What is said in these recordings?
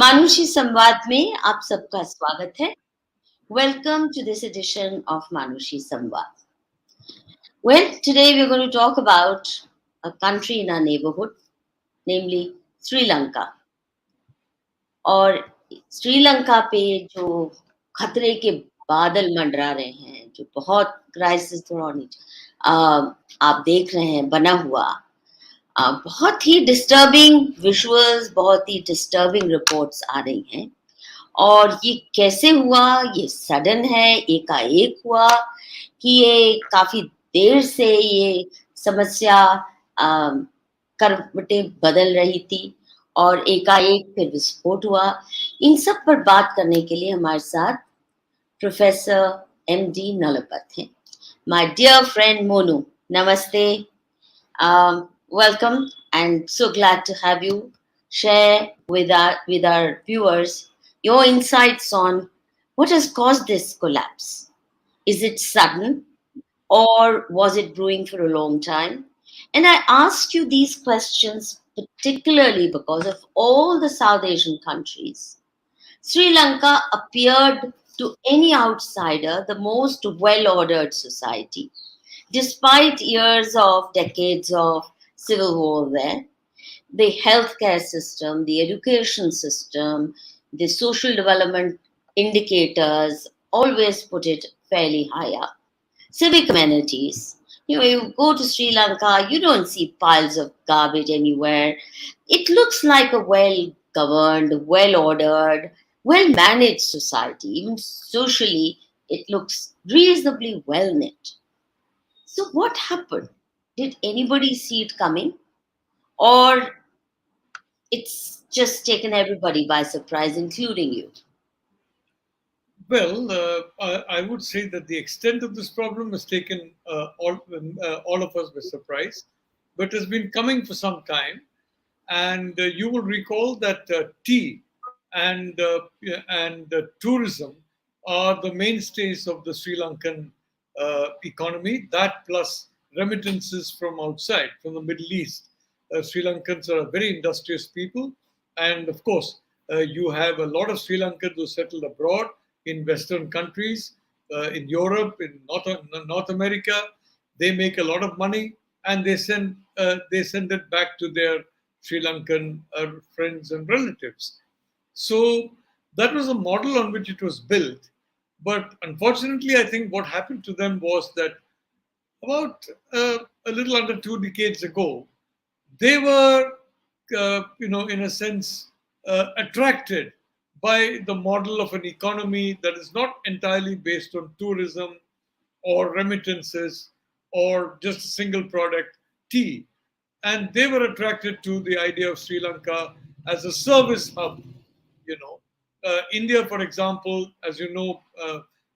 मानुषी संवाद में आप सबका स्वागत है. Welcome to this edition of Manushi Samvad. Well, today we're going to talk about a country in our neighborhood, namely Sri Lanka. और श्रीलंका पे जो खतरे के बादल मंडरा रहे हैं, जो बहुत क्राइसिस थोड़ा नीचे आप देख रहे हैं बना हुआ, बहुत ही डिस्टर्बिंग विजुअल्स, बहुत ही डिस्टर्बिंग रिपोर्ट्स आ रही हैं. और ये कैसे हुआ? ये सडन है, एकाएक हुआ कि ये काफी देर से ये समस्या करवटें बदल रही थी और एकाएक फिर विस्फोट हुआ. इन सब पर बात करने के लिए हमारे साथ प्रोफेसर MD नलपत हैं. माय डियर फ्रेंड मोनू, नमस्ते. Welcome, and so glad to have you share with our viewers your insights on what has caused this collapse. Is it sudden or was it brewing for a long time? And I ask you these questions particularly because of all the South Asian countries. Sri Lanka appeared to any outsider the most well-ordered society. Despite decades of civil war there, the healthcare system, the education system, the social development indicators always put it fairly high up. Civic amenities. You go to Sri Lanka, you don't see piles of garbage anywhere. It looks like a well governed, well ordered, well managed society. Even socially, it looks reasonably well knit. So, what happened? Did anybody see it coming? Or it's just taken everybody by surprise, including you? Well, I would say that the extent of this problem has taken all of us by surprise, but has been coming for some time. And you will recall that tea and tourism are the mainstays of the Sri Lankan economy. That plus remittances from outside, from the Middle East. Sri Lankans are a very industrious people, and of course, you have a lot of Sri Lankans who settled abroad in Western countries, in Europe, in North America. They make a lot of money, and they send it back to their Sri Lankan friends and relatives. So that was a model on which it was built. But unfortunately, I think what happened to them was that about a little under 2 decades ago, they were, in a sense, attracted by the model of an economy that is not entirely based on tourism or remittances or just a single product, tea. And they were attracted to the idea of Sri Lanka as a service hub. India, for example, as you know,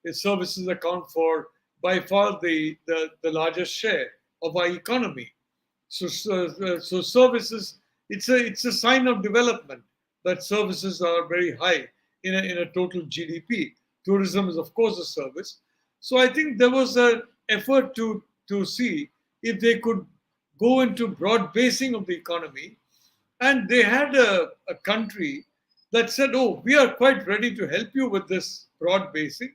its services account for by far the largest share of our economy. So services, it's a sign of development that services are very high in a total GDP. Tourism is of course a service. So I think there was an effort to see if they could go into broad basing of the economy, and they had a country that said, "Oh, we are quite ready to help you with this broad basing,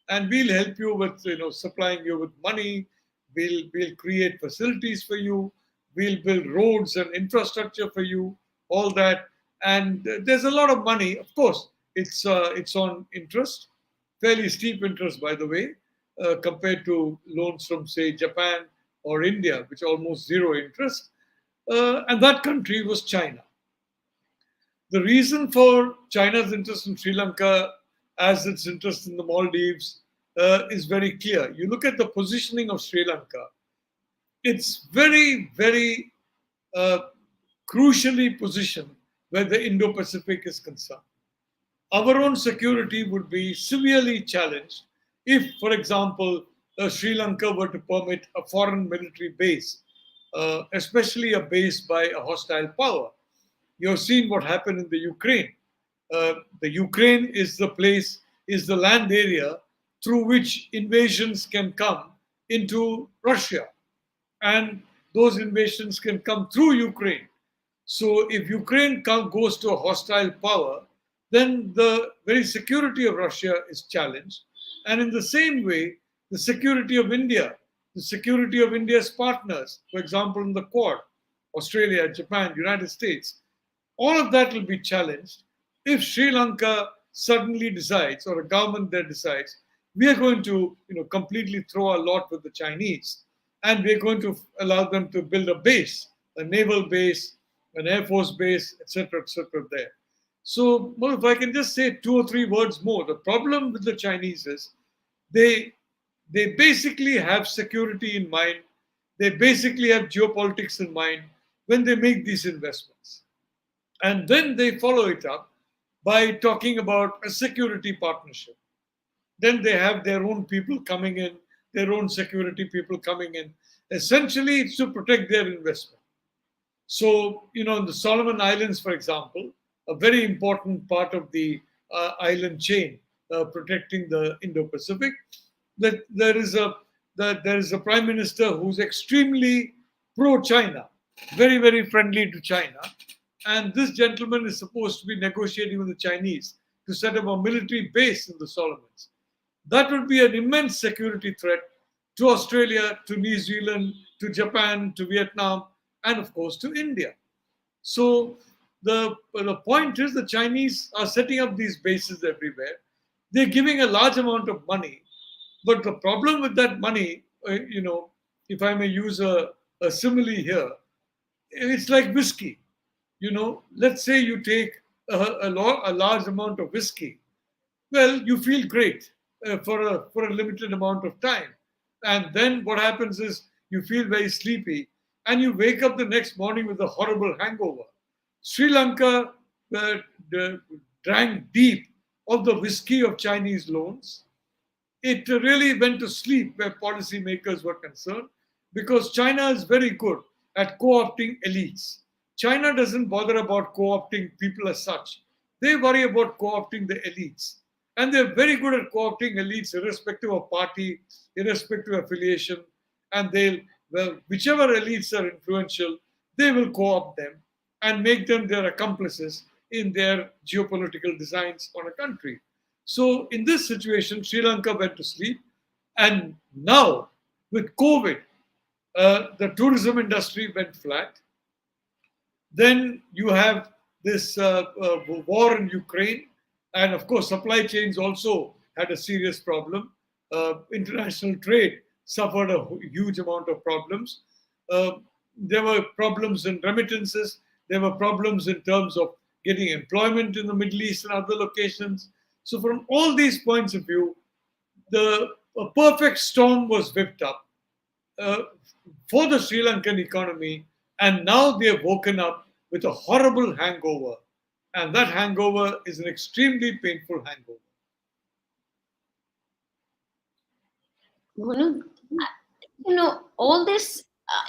and we'll help you with supplying you with money. We'll create facilities for you. We'll build roads and infrastructure for you. All that, and there's a lot of money. Of course, it's on interest, fairly steep interest, by the way, compared to loans from say Japan or India, which are almost zero interest. And that country was China. The reason for China's interest in Sri Lanka, as its interest in the Maldives, is very clear. You look at the positioning of Sri Lanka, it's very, very uh, crucially positioned where the Indo Pacific is concerned. Our own security would be severely challenged if, for example, Sri Lanka were to permit a foreign military base, especially a base by a hostile power. You've seen what happened in the Ukraine. The Ukraine is the place, is the land area through which invasions can come into Russia. And those invasions can come through Ukraine. So if Ukraine goes to a hostile power, then the very security of Russia is challenged. And in the same way, the security of India, the security of India's partners, for example, in the Quad, Australia, Japan, United States, all of that will be challenged if Sri Lanka suddenly decides, or a government there decides, we are going to completely throw our lot with the Chinese, and we're going to allow them to build a base, a naval base, an air force base, etc., there. So, well, if I can just say two or three words more, the problem with the Chinese is they they basically have security in mind. They basically have geopolitics in mind when they make these investments. And then they follow it up by talking about a security partnership. Then they have their own people coming in, their own security people coming in. Essentially, it's to protect their investment. So, in the Solomon Islands, for example, a very important part of the island chain protecting the Indo-Pacific, that there is a prime minister who's extremely pro-China, very very friendly to China, and this gentleman is supposed to be negotiating with the Chinese to set up a military base in the Solomons. That would be an immense security threat to Australia, to New Zealand, to Japan, to Vietnam, and of course to India. So the point is the Chinese are setting up these bases everywhere. They're giving a large amount of money, but the problem with that money, if I may use a simile here, it's like whiskey. Let's say you take a large amount of whiskey. Well, you feel great for a limited amount of time, and then what happens is you feel very sleepy, and you wake up the next morning with a horrible hangover. Sri Lanka uh, drank deep of the whiskey of Chinese loans. It really went to sleep where policymakers were concerned, because China is very good at co-opting elites. China doesn't bother about co-opting people as such. They worry about co-opting the elites. And they're very good at co-opting elites irrespective of party, irrespective of affiliation. And whichever elites are influential, they will co-opt them and make them their accomplices in their geopolitical designs on a country. So in this situation, Sri Lanka went to sleep. And now, with COVID, the tourism industry went flat. Then you have this war in Ukraine. And of course, supply chains also had a serious problem. International trade suffered a huge amount of problems. Uh, there were problems in remittances. There were problems in terms of getting employment in the Middle East and other locations. So, from all these points of view, a perfect storm was whipped up uh, for the Sri Lankan economy, and now they have woken up with a horrible hangover. And that hangover is an extremely painful hangover. Monu, all this,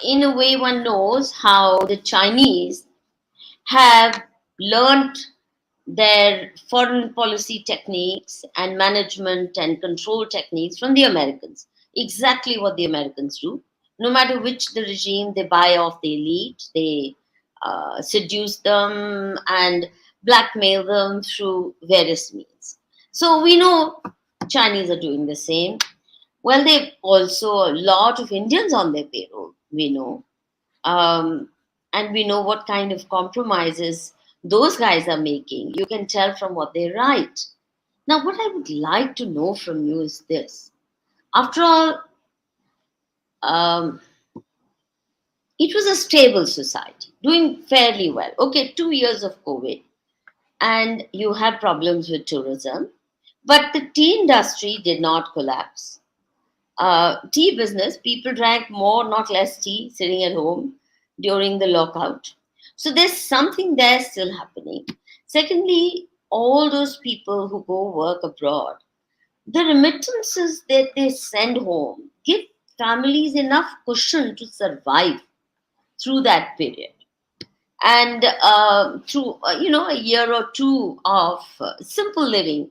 in a way, one knows how the Chinese have learned their foreign policy techniques and management and control techniques from the Americans. Exactly what the Americans do. No matter which the regime, they buy off the elite, they seduce them and blackmail them through various means. So we know Chinese are doing the same. Well, they've also a lot of Indians on their payroll, we know. Um, and we know what kind of compromises those guys are making. You can tell from what they write. Now, what I would like to know from you is this. After all, um, it was a stable society, doing fairly well. Okay, 2 years of COVID, and you had problems with tourism, but the tea industry did not collapse. Tea business, people drank more, not less tea, sitting at home during the lockout. So there's something there still happening. Secondly, all those people who go work abroad, the remittances that they send home give families enough cushion to survive through that period. And through, a year or two of simple living,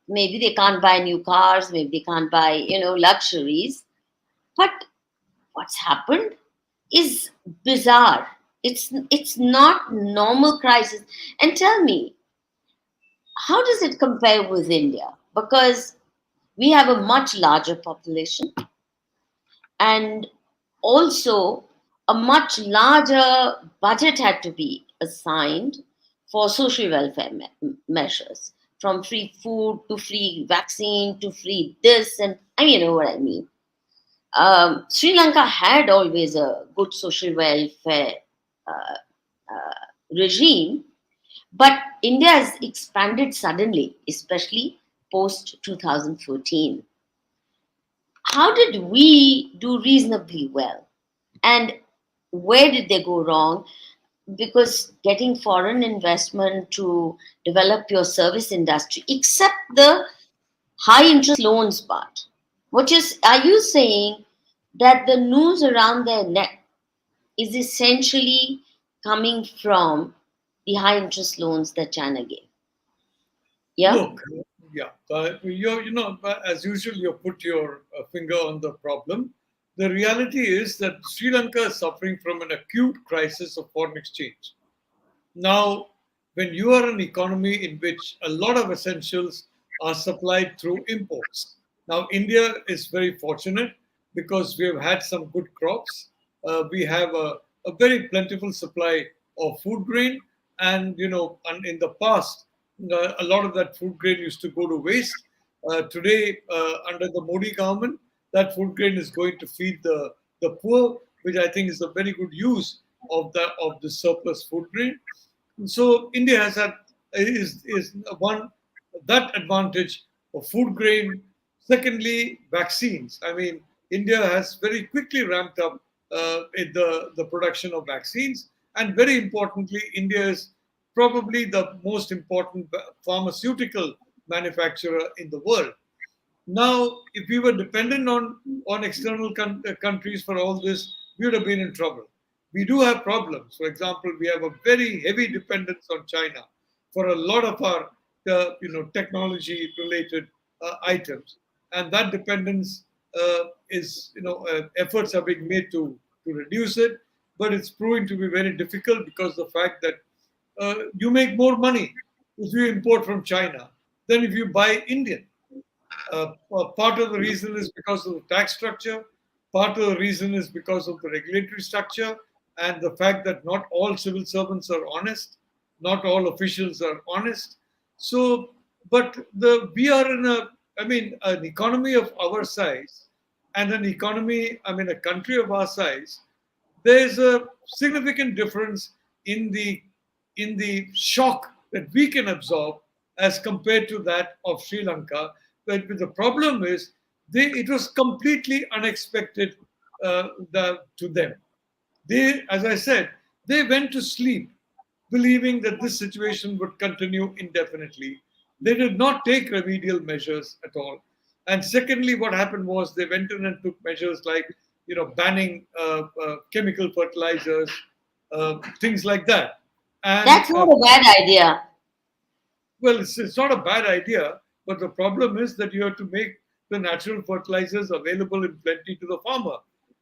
maybe they can't buy new cars, maybe they can't buy, luxuries. But what's happened is bizarre. It's not normal crisis. And tell me, how does it compare with India? Because we have a much larger population and also a much larger budget had to be assigned for social welfare measures, from free food to free vaccine to free this, and I mean, you know what I mean. Sri Lanka had always a good social welfare uh, regime, but India has expanded suddenly, especially post 2014. How did we do reasonably well? And where did they go wrong? Because getting foreign investment to develop your service industry, except the high interest loans part, which is, are you saying that the news around their neck is essentially coming from the high interest loans that China gave? Yeah? Look, yeah, as usual, you put your finger on the problem. The reality is that Sri Lanka is suffering from an acute crisis of foreign exchange. Now, when you are an economy in which a lot of essentials are supplied through imports, now India is very fortunate because we have had some good crops. We have a very plentiful supply of food grain, and and in the past, a lot of that food grain used to go to waste. Today, under the Modi government, that food grain is going to feed the poor, which I think is a very good use of the surplus food grain. So India has had is one that advantage of food grain. Secondly, vaccines. I mean, India has very quickly ramped up in the production of vaccines, and very importantly, India is probably the most important pharmaceutical manufacturer in the world. Now, if we were dependent on external countries for all this, we would have been in trouble. We do have problems. For example, we have a very heavy dependence on China for a lot of our technology related items, and that dependence is efforts are being made to reduce it, but it's proving to be very difficult because the fact that you make more money if you import from China than if you buy Indian. Part of the reason is because of the tax structure. Part of the reason is because of the regulatory structure and the fact that not all civil servants are honest, not all officials are honest. So, but we are in an economy of our size and a country of our size. There's a significant difference in the shock that we can absorb as compared to that of Sri Lanka. But the problem is, it was completely unexpected to them. They, as I said, they went to sleep believing that this situation would continue indefinitely. They did not take remedial measures at all. And secondly, what happened was they went in and took measures like, banning chemical fertilizers, things like that. And That's not a bad idea. well, it's not a bad idea, but the problem is that you have to make the natural fertilizers available in plenty to the farmer.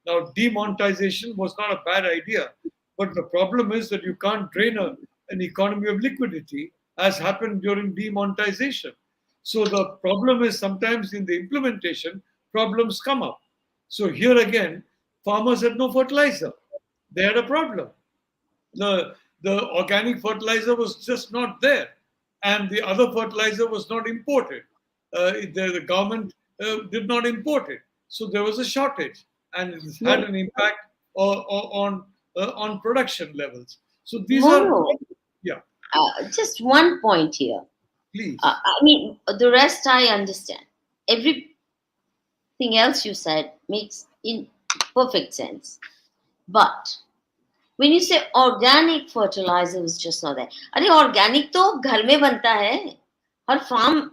Now, demonetization was not a bad idea, but the problem is that you can't drain an economy of liquidity as happened during demonetization. So the problem is sometimes in the implementation, problems come up. So here again, farmers had no fertilizer. They had a problem. The organic fertilizer was just not there, and the other fertilizer was not imported. The government did not import it, so there was a shortage, and it had No, an impact on production levels. So these are, Monu, yeah, just one point here. please. I mean, the rest I understand. Everything else you said makes in perfect sense. But when you say organic fertilizer was just not there, अरे organic तो घर में बनता है, हर farm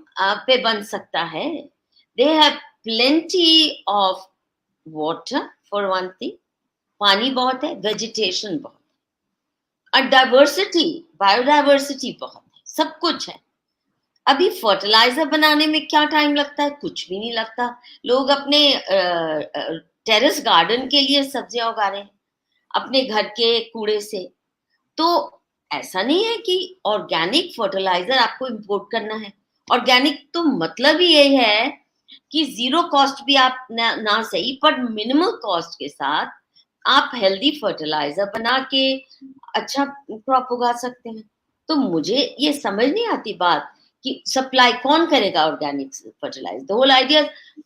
पे बन सकता है. They have plenty of water for one thing. पानी बहुत है, vegetation बहुत है, और diversity, biodiversity बहुत है, सब कुछ है. अभी फर्टिलाइजर बनाने में क्या टाइम लगता है? कुछ भी नहीं लगता. लोग अपने टेरेस गार्डन के लिए सब्जियां उगा रहे हैं अपने घर के कूड़े से. तो ऐसा नहीं है कि ऑर्गेनिक फर्टिलाइजर आपको इंपोर्ट करना है। ऑर्गेनिक तो मतलब ही यही है कि जीरो कॉस्ट भी आप ना सही पर मिनिमल कॉस्ट के साथ आप हेल्दी फर्टिलाइजर बना के अच्छा क्रॉप उगा सकते हैं। तो मुझे ये समझ नहीं आती बात कि सप्लाई कौन करेगा organic fertilizer. The whole idea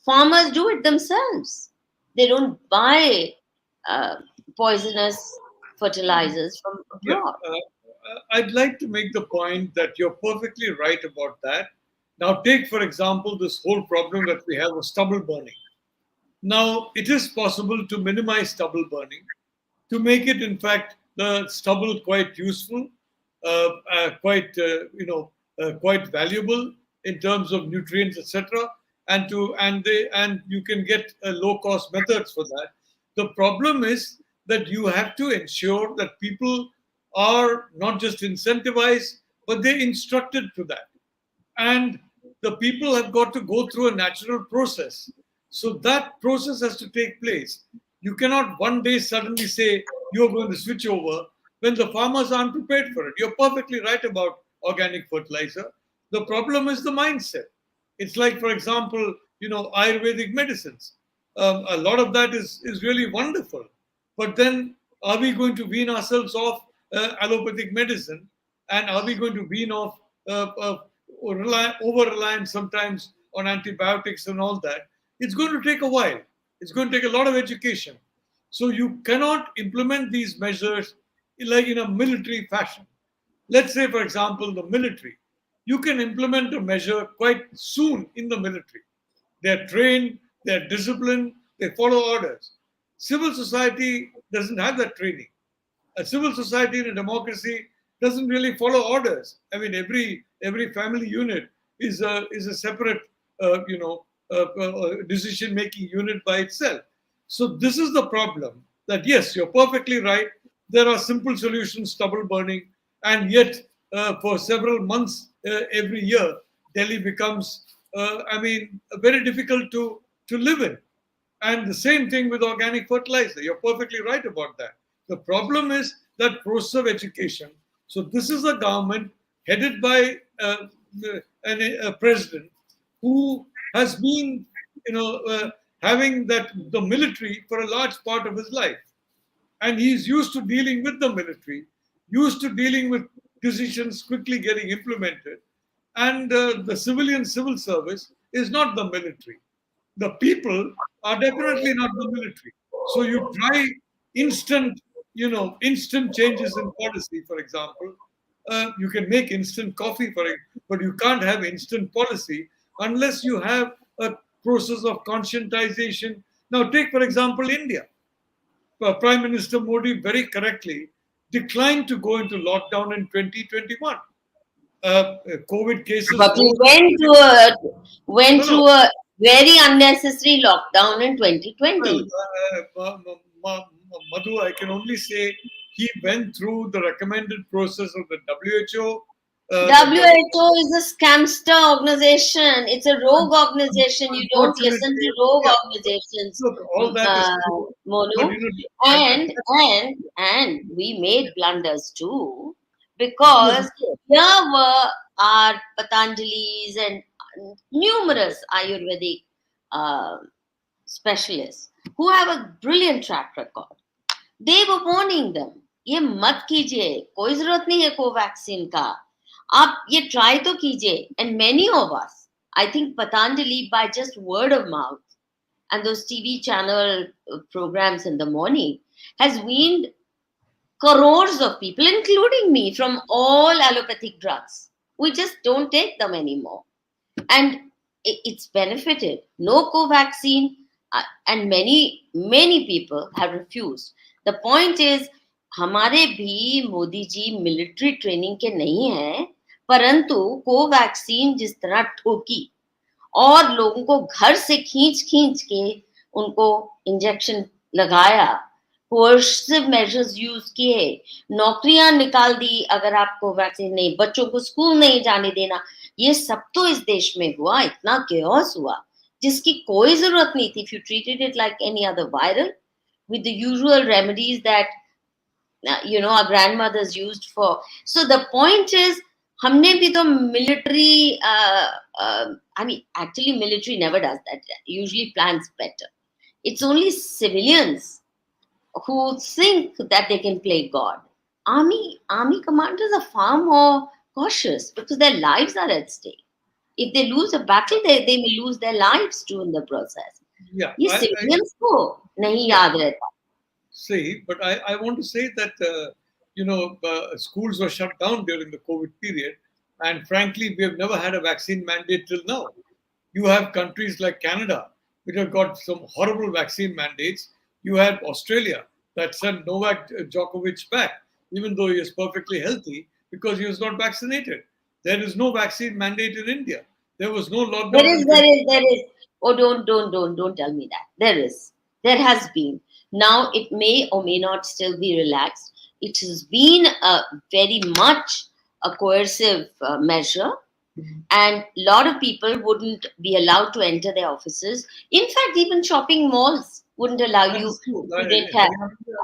farmers do it themselves, they don't buy poisonous fertilizers from Yeah, abroad. I'd like to make the point that you're perfectly right about that. Now, take for example this whole problem that we have of stubble burning. Now, it is possible to minimize stubble burning, to make it, in fact, the stubble quite useful, quite valuable in terms of nutrients, etc. And you can get low cost methods for that. The problem is that you have to ensure that people are not just incentivized, but they're instructed to that. And the people have got to go through a natural process. So that process has to take place. You cannot one day suddenly say you're going to switch over when the farmers aren't prepared for it. You're perfectly right about organic fertilizer. The problem is the mindset. It's like, for example, Ayurvedic medicines. A lot of that is really wonderful. But then, are we going to wean ourselves off allopathic medicine? And are we going to wean off over reliance sometimes on antibiotics and all that? It's going to take a while. It's going to take a lot of education. So you cannot implement these measures like in a military fashion. Let's say, for example, the military. You can implement a measure quite soon in the military. They're trained, they're disciplined, they follow orders. Civil society doesn't have that training. A civil society in a democracy doesn't really follow orders. I mean, every family unit is a separate, decision making unit by itself. So this is the problem. That yes, you're perfectly right. There are simple solutions, stubble burning, and yet for several months every year, Delhi becomes, very difficult to live in. And the same thing with organic fertilizer. You're perfectly right about that. The problem is that process of education. So this is a government headed by a president who has been, having the military for a large part of his life, and he's used to dealing with the military, used to dealing with decisions quickly getting implemented, and the civilian civil service is not the military. The people are definitely not the military. So you try instant, instant changes in policy, for example. You can make instant coffee for it, but you can't have instant policy unless you have a process of conscientization. Now, take, for example, India. Prime Minister Modi very correctly declined to go into lockdown in 2021. COVID cases But we rose. went No, no. through a very unnecessary lockdown in Well, 2020. Madhu, I can only say he went through the recommended process of the WHO. The WHO is a scamster organization. It's a rogue organization. You don't listen to unfortunately, rogue yeah. organizations, Look, all that is true, but Monu. at And we made blunders too, because yes, of course. here were our Patanjalis and numerous Ayurvedic uh, specialists who have a brilliant track record. They were warning them, ये मत कीजिए, कोई जरूरत नहीं है Covaxin का, आप ये ट्राई तो कीजिए. And many of us, I think Patanjali, by just word of mouth and those TV channel programs in the morning, has weaned crores of people, including me, from all allopathic drugs. We just don't take them anymore. And it's benefited. No co-vaccine, and many people have refused. The point is, हमारे भी Modi ji military training के नहीं हैं, परंतु Covaxin जिस तरह ठोकी और लोगों को घर से खींच खींच के उनको इंजेक्शन लगाया, कोर्सिव मेजर्स यूज किए, नौकरियां निकाल दी अगर आपको वैक्सीन नहीं, बच्चों को स्कूल नहीं जाने देना, ये सब तो इस देश में हुआ. इतना केओस हुआ जिसकी कोई जरूरत नहीं थी. If you treated it like any other viral with the usual remedies that our grandmothers used for. So the point is, हमने भी तो military, I mean, actually military never does that. Usually plans better. It's only civilians who think that they can play God. Army commanders are far more cautious because their lives are at stake. If they lose a battle, they may lose their lives too in the process. Yeah, ये civilians को नहीं yeah. याद रहता. Say, but I want to say that schools were shut down during the COVID period, and frankly, we have never had a vaccine mandate till now. You have countries like Canada, which have got some horrible vaccine mandates. You had Australia that sent Novak Djokovic back, even though he is perfectly healthy, because he was not vaccinated. There is no vaccine mandate in India. There was no There lockdown is, in there is, there is. Oh, don't tell me that. There is. There has been. Now it may or may not still be relaxed. It has been a very much a coercive measure, and a lot of people wouldn't be allowed to enter their offices. In fact, even shopping malls wouldn't allow That you is true. if you didn't have.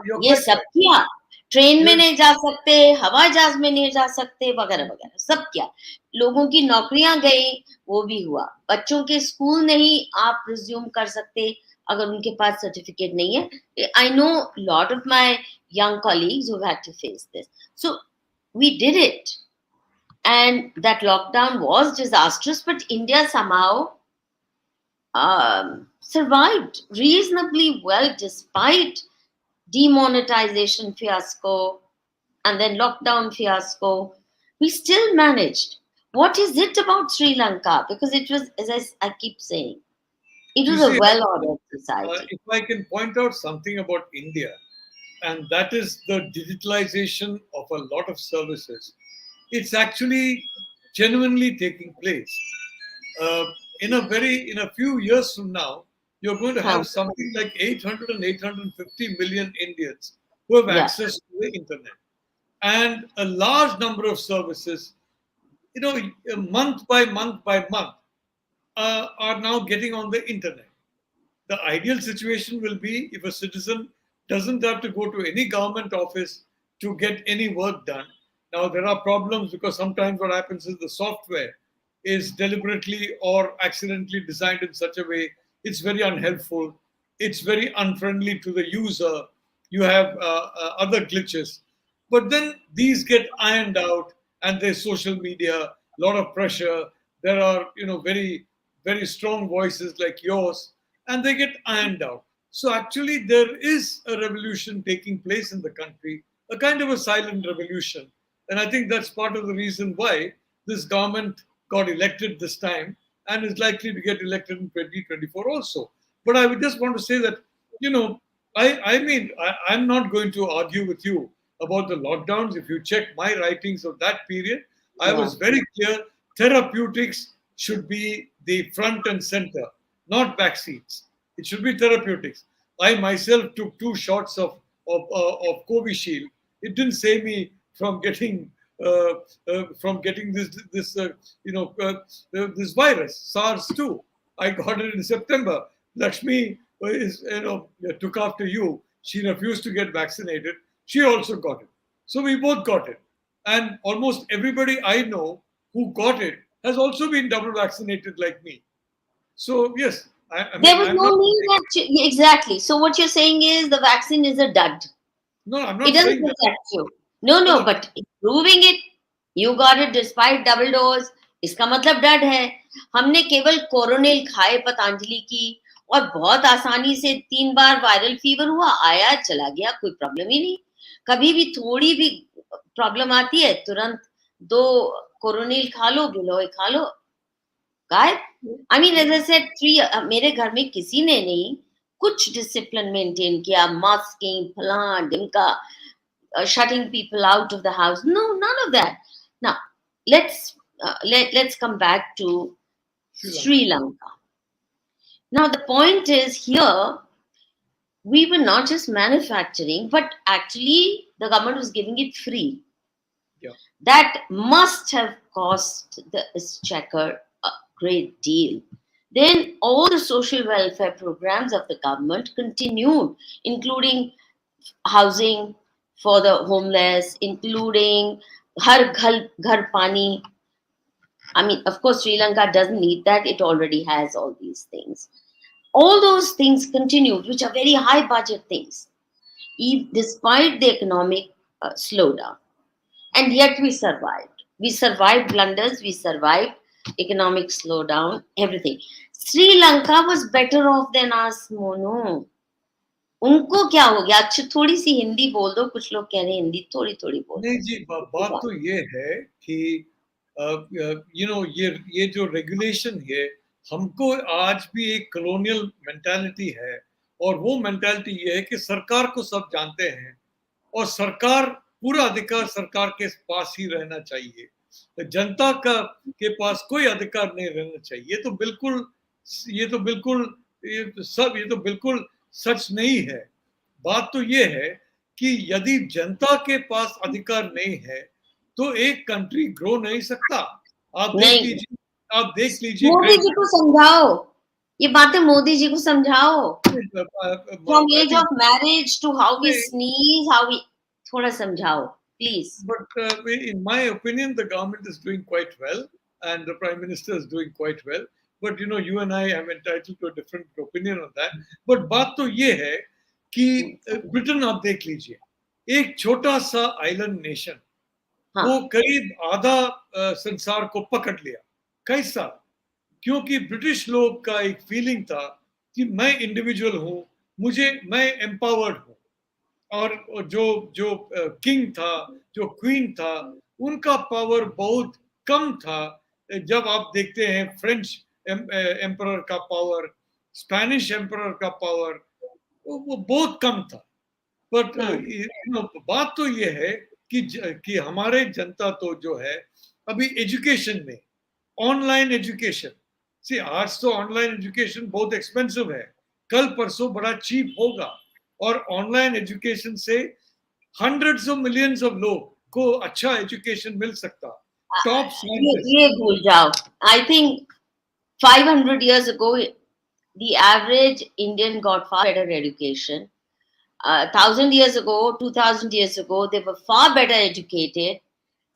You're ये quite सब right. किया. Train में Yes. नहीं जा सकते, हवाई जहाज में नहीं जा सकते, वगैरह वगैरह सब किया. लोगों की नौकरियां गई, वो भी हुआ. बच्चों के स्कूल नहीं आप रिज्यूम कर सकते अगर उनके पास सर्टिफिकेट नहीं है. I know lot of my young colleagues who had to face this. So we did it, and that lockdown was disastrous, but India somehow survived reasonably well despite demonetization fiasco and then lockdown fiasco. We still managed. What is it about Sri Lanka? Because it was, as I keep saying, it You was a see, well ordered society. if I can point out something about India, and that is the digitalization of a lot of services, it's actually genuinely taking place. Uh, in a few years from now, you're going to Huh. have something like 800 and 850 million Indians who have Yeah. access to the internet, and a large number of services, month by month, are now getting on the internet. The ideal situation will be if a citizen doesn't have to go to any government office to get any work done. Now, there are problems because sometimes what happens is the software is deliberately or accidentally designed in such a way it's very unhelpful, it's very unfriendly to the user. You have other glitches. But then these get ironed out, and there's social media, a lot of pressure. There are, very, very strong voices like yours, and they get ironed out. So actually, there is a revolution taking place in the country, a kind of a silent revolution. And I think that's part of the reason why this government got elected this time and is likely to get elected in 2024 also. But I would just want to say that, you know, I'm not going to argue with you about the lockdowns. If you check my writings of that period, I Yeah. was very clear therapeutics should be the front and center, not vaccines. It should be therapeutics. I myself took 2 shots of Covishield. It didn't save me from getting this virus SARS 2. I got it in September. Lakshmi took after you. She refused to get vaccinated. She also got it. So we both got it, and almost everybody I know who got it has also been double vaccinated like me. So yes, I There mean was I'm no not need saying, that. Exactly. So what you're saying is the vaccine is a dud. no, I'm It not doesn't saying that. protect you. No, No, no, no, but proving it, you got it despite double dose. इसका मतलब डर है. हमने केवल कोरोनिल खाए पतंजलि की और बहुत आसानी से 3 बार वायरल फीवर हुआ, आया चला गया, कोई प्रॉब्लम ही नहीं. कभी भी थोड़ी भी प्रॉब्लम आती है तुरंत 2 कोरोनिल खा लो, गिलोय खा लो, गायब. I mean as I said 3 मेरे घर में किसी ने नहीं कुछ डिसिप्लिन मेंटेन किया, मास्किंग फलां ढिमका, shutting people out of the house. No, none of that. Now, let's come back to Sri Sri Lanka. Lanka. Now, the point is here we were not just manufacturing, but actually the government was giving it free. Yeah. That must have cost the exchequer a great deal. Then all the social welfare programs of the government continued, including housing, for the homeless, including Har Ghar Pani. I mean, of course, Sri Lanka doesn't need that. It already has all these things. All those things continued, which are very high budget things, despite the economic slowdown. And yet we survived. We survived blunders, we survived economic slowdown, everything. Sri Lanka was better off than us, Monu. उनको क्या हो गया? अच्छा थोड़ी सी हिंदी बोल दो, कुछ लोग कह रहे हैं हिंदी थोड़ी थोड़ी बोल नहीं दो. जी, बात तो ये है कि ये जो रेगुलेशन है, हमको आज भी एक कॉलोनियल मेंटालिटी है, और वो मेंटालिटी ये है कि सरकार को सब जानते हैं, और सरकार, पूरा अधिकार सरकार के पास ही रहना चाहिए, जनता का के पास कोई अधिकार नहीं रहना चाहिए. ये तो बिल्कुल सच नहीं है. बात तो ये है कि यदि जनता के पास अधिकार नहीं है तो एक कंट्री ग्रो नहीं सकता. नहीं, आप देख लीजिए मोदी ग्रेट जी को समझाओ, ये बातें मोदी जी को समझाओ. From I age think. of marriage to how we sneeze, how we, थोड़ा समझाओ, please. But in my opinion, the government is doing quite well, and the prime minister is doing quite well. But you and I am entitled to a different opinion on that. But बात तो ये है कि Britain आप देख लीजिए, एक छोटा सा आइलैंड नेशन, हाँ, वो करीब आधा संसार को पकड़ लिया. कैसा? क्योंकि ब्रिटिश लोग का एक फीलिंग था कि मैं इंडिविजुअल हूं, मैं एम्पावर्ड हूं, और जो जो किंग था, जो क्वीन था, उनका पावर बहुत कम था. जब आप देखते हैं फ्रेंच एम्परर का पावर, स्पेनिश एम्परर का पावर, वो बहुत कम था. बट बात तो ये है कि हमारे जनता तो जो है अभी एजुकेशन में, ऑनलाइन एजुकेशन, सी आज तो ऑनलाइन एजुकेशन बहुत एक्सपेंसिव है, कल परसों बड़ा चीप होगा, और ऑनलाइन एजुकेशन से हंड्रेड्स ऑफ मिलियंस ऑफ लोग को अच्छा एजुकेशन मिल सकता. Top scientist. ये भूल जाओ. I think 500 years ago, the average Indian got far better education. 1,000 years ago, 2,000 years ago, they were far better educated,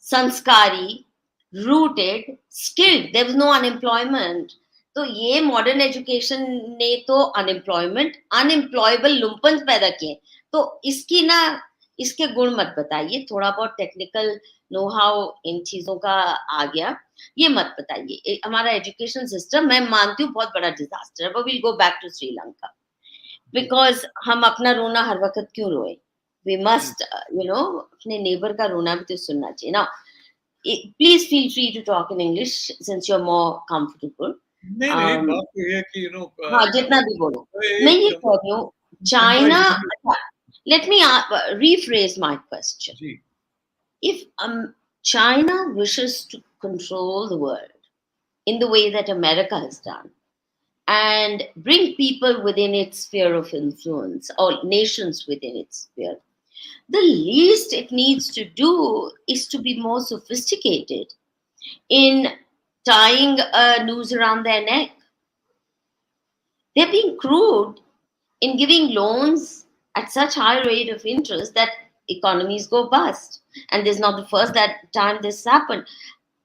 sanskari, rooted, skilled. There was no unemployment. तो ये modern education ने तो unemployment, unemployable लुम्पन पैदा किए. तो इसकी ना, इसके गुण मत बताइए. थोड़ा बहुत टेक्निकल नो हाउ इन चीजों का आ गया, ये मत बताइए. हमारा एजुकेशन सिस्टम, मैं मानती हूँ बहुत बड़ा डिजास्टर है. Will go back to Sri Lanka. Because हम अपना रोना हर वक्त क्यों रोए? वी मस्ट अपने नेबर का रोना भी तो सुनना चाहिए ना. Please feel free to talk in English since you are more comfortable. नहीं, बात तो ये है कि हाँ, जितना भी बोलो. मैं ये कह रही हूँ, China, let me rephrase my question. जी. If China wishes to control the world in the way that America has done, and bring people within its sphere of influence, or nations within its sphere, the least it needs to do is to be more sophisticated in tying a noose around their neck. They're being crude in giving loans at such high rate of interest that economies go bust. And this is not the first time this happened.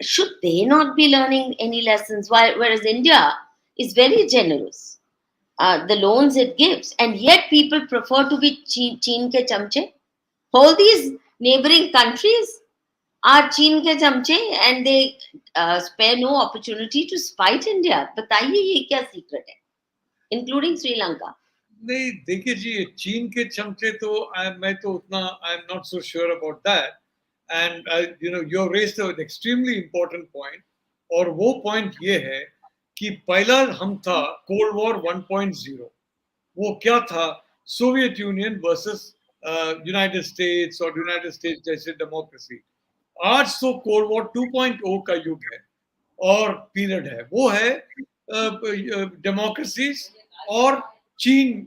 Should they not be learning any lessons? Whereas India is very generous, the loans it gives, and yet people prefer to be Chin ke chamche. All these neighboring countries are Chin ke chamche, and they spare no opportunity to spite India. बताइए ये क्या secret है? Including Sri Lanka. नहीं, देखिए जी, चीन के चमचे तो मैं तो उतना I am not so sure about that. And you raised an extremely important point, और वो पॉइंट ये है कि पहला हम था कोल्ड वॉर 1.0. वो क्या था? Soviet union versus United states, और यूनाइटेड स्टेट्स जैसे डेमोक्रेसी. आज तो कोल्ड वॉर 2.0 का युग है, और पीरियड है, वो है डेमोक्रेसीज और चीन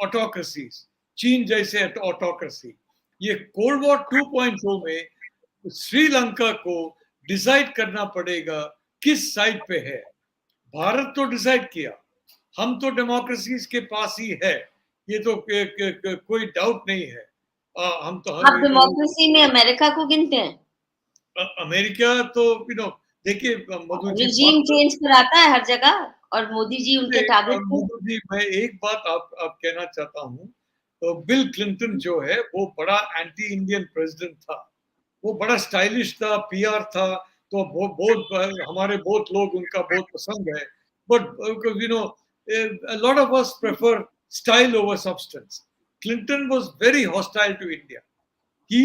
ऑटोक्रेसीज, चीन जैसे ऑटोक्रेसी. ये कोल्ड वॉर 2.0 में श्रीलंका को डिसाइड करना पड़ेगा किस साइड पे है. भारत तो डिसाइड किया, हम तो डेमोक्रेसीज के पास ही है, ये तो कोई डाउट नहीं है. हम तो आप डेमोक्रेसी में अमेरिका को गिनते हैं? अमेरिका तो देखिए मधु जी रिजीम चेंज कराता है हर जगह और मोदी जी उनके टारगेट थे। मधु जी मैं एक बात आप कहना चाहता हूँ, तो बिल क्लिंटन जो है वो बड़ा एंटी इंडियन प्रेसिडेंट था, वो बड़ा स्टाइलिश था, पीआर था, तो वो बहुत हमारे बहुत लोग उनका बहुत पसंद है, but a lot of us prefer style over substance. Clinton was very hostile to India. He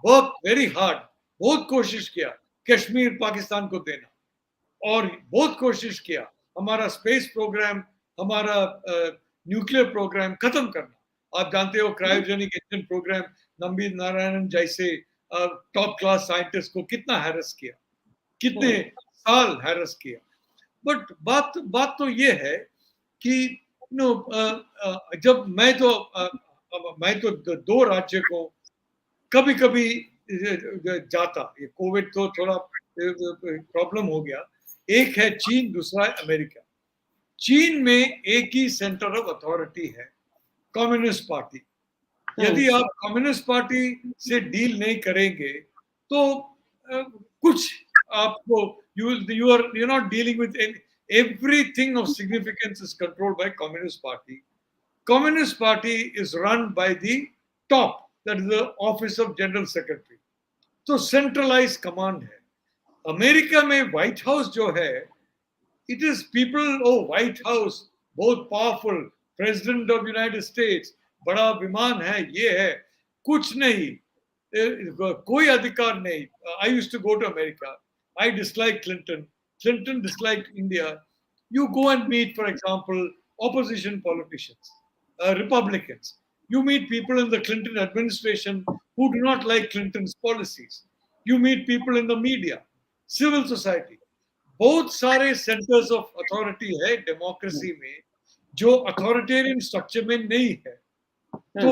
worked very hard, बहुत कोशिश किया कश्मीर पाकिस्तान को देना, और बहुत कोशिश किया हमारा स्पेस प्रोग्राम, हमारा न्यूक्लियर प्रोग्राम खत्म करना। आप जानते हो cryogenic engine program, Nambi Narayanan जैसे टॉप क्लास साइंटिस्ट को कितना हैरेस किया, कितने साल हैरेस किया। बट बात तो ये है कि जब मैं तो दो राज्य को कभी कभी जाता, ये कोविड तो थोड़ा प्रॉब्लम हो गया। एक है चीन, दूसरा है अमेरिका। चीन में एक ही सेंटर ऑफ अथॉरिटी है, कम्युनिस्ट पार्टी। यदि आप कम्युनिस्ट पार्टी से डील नहीं करेंगे तो कुछ आपको you not dealing with everything of significance is controlled by communist party. Communist party is run by the top, that is the office of general secretary. तो centralise command है। America में white house जो है, it is people, oh, White House, बहुत powerful, president of United states, बड़ा विमान है, ये है, कुछ नहीं, कोई अधिकार नहीं। I used to go to America, I dislike Clinton, Clinton dislike India. You go and meet, for example, opposition politicians, Republicans. You meet people in the Clinton administration who do not like Clinton's policies. You meet people in the media, civil society. बहुत सारे centres of authority है democracy में जो authoritarian structure में नहीं है। तो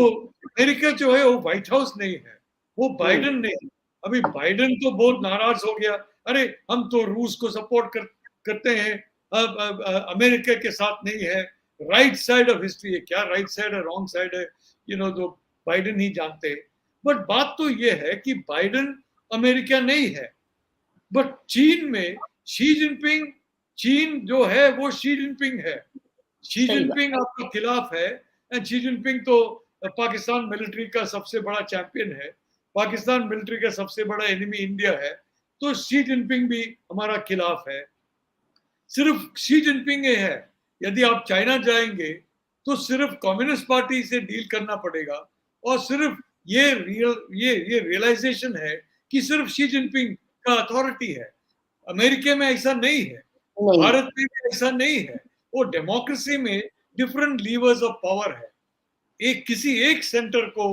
America जो है वो व्हाइट हाउस नहीं है, वो बाइडेन नहीं। अभी बाइडेन तो बहुत नाराज हो गया, अरे हम तो रूस को सपोर्ट करते हैं, अब अमेरिका के साथ नहीं है। राइट साइड ऑफ हिस्ट्री है, क्या राइट साइड है रॉन्ग साइड है, तो बाइडेन ही जानते। बट बात तो ये है कि बाइडेन अमेरिका नहीं है। बट चीन में शी जिनपिंग, चीन जो है वो शी जिनपिंग है। शी जिनपिंग आपके खिलाफ है, एंड शी जिनपिंग तो पाकिस्तान मिलिट्री का सबसे बड़ा चैंपियन है, पाकिस्तान मिलिट्री का सबसे बड़ा एनिमी इंडिया है। तो शी जिनपिंग भी हमारा खिलाफ है। सिर्फ शी जिनपिंग ही है। यदि आप चाइना जाएंगे तो सिर्फ कम्युनिस्ट पार्टी से डील करना पड़ेगा, और सिर्फ ये रियलाइजेशन है कि सिर्फ शी जिनपिंग का अथॉरिटी है। अमेरिका में ऐसा नहीं है, भारत में भी ऐसा नहीं है। वो डेमोक्रेसी में डिफरेंट लीवर्स ऑफ पावर है, किसी एक सेंटर को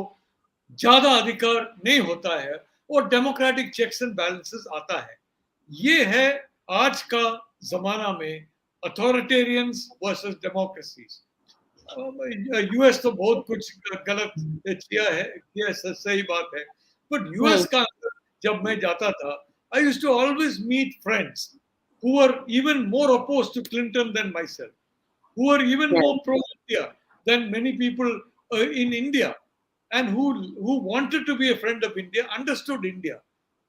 ज्यादा अधिकार नहीं होता है, और डेमोक्रेटिक चेक्स एंड बैलेंसेस आता है। ये है आज का जमाना में अथॉरिटेरियंस वर्सेस डेमोक्रेसीज। यूएस तो बहुत कुछ गलत किया है, सही बात है। बट यूएस का जब मैं जाता था, I used to always meet friends who were even more opposed to Clinton than myself, who were even more pro-India than many people in India, and who wanted to be a friend of India, understood India.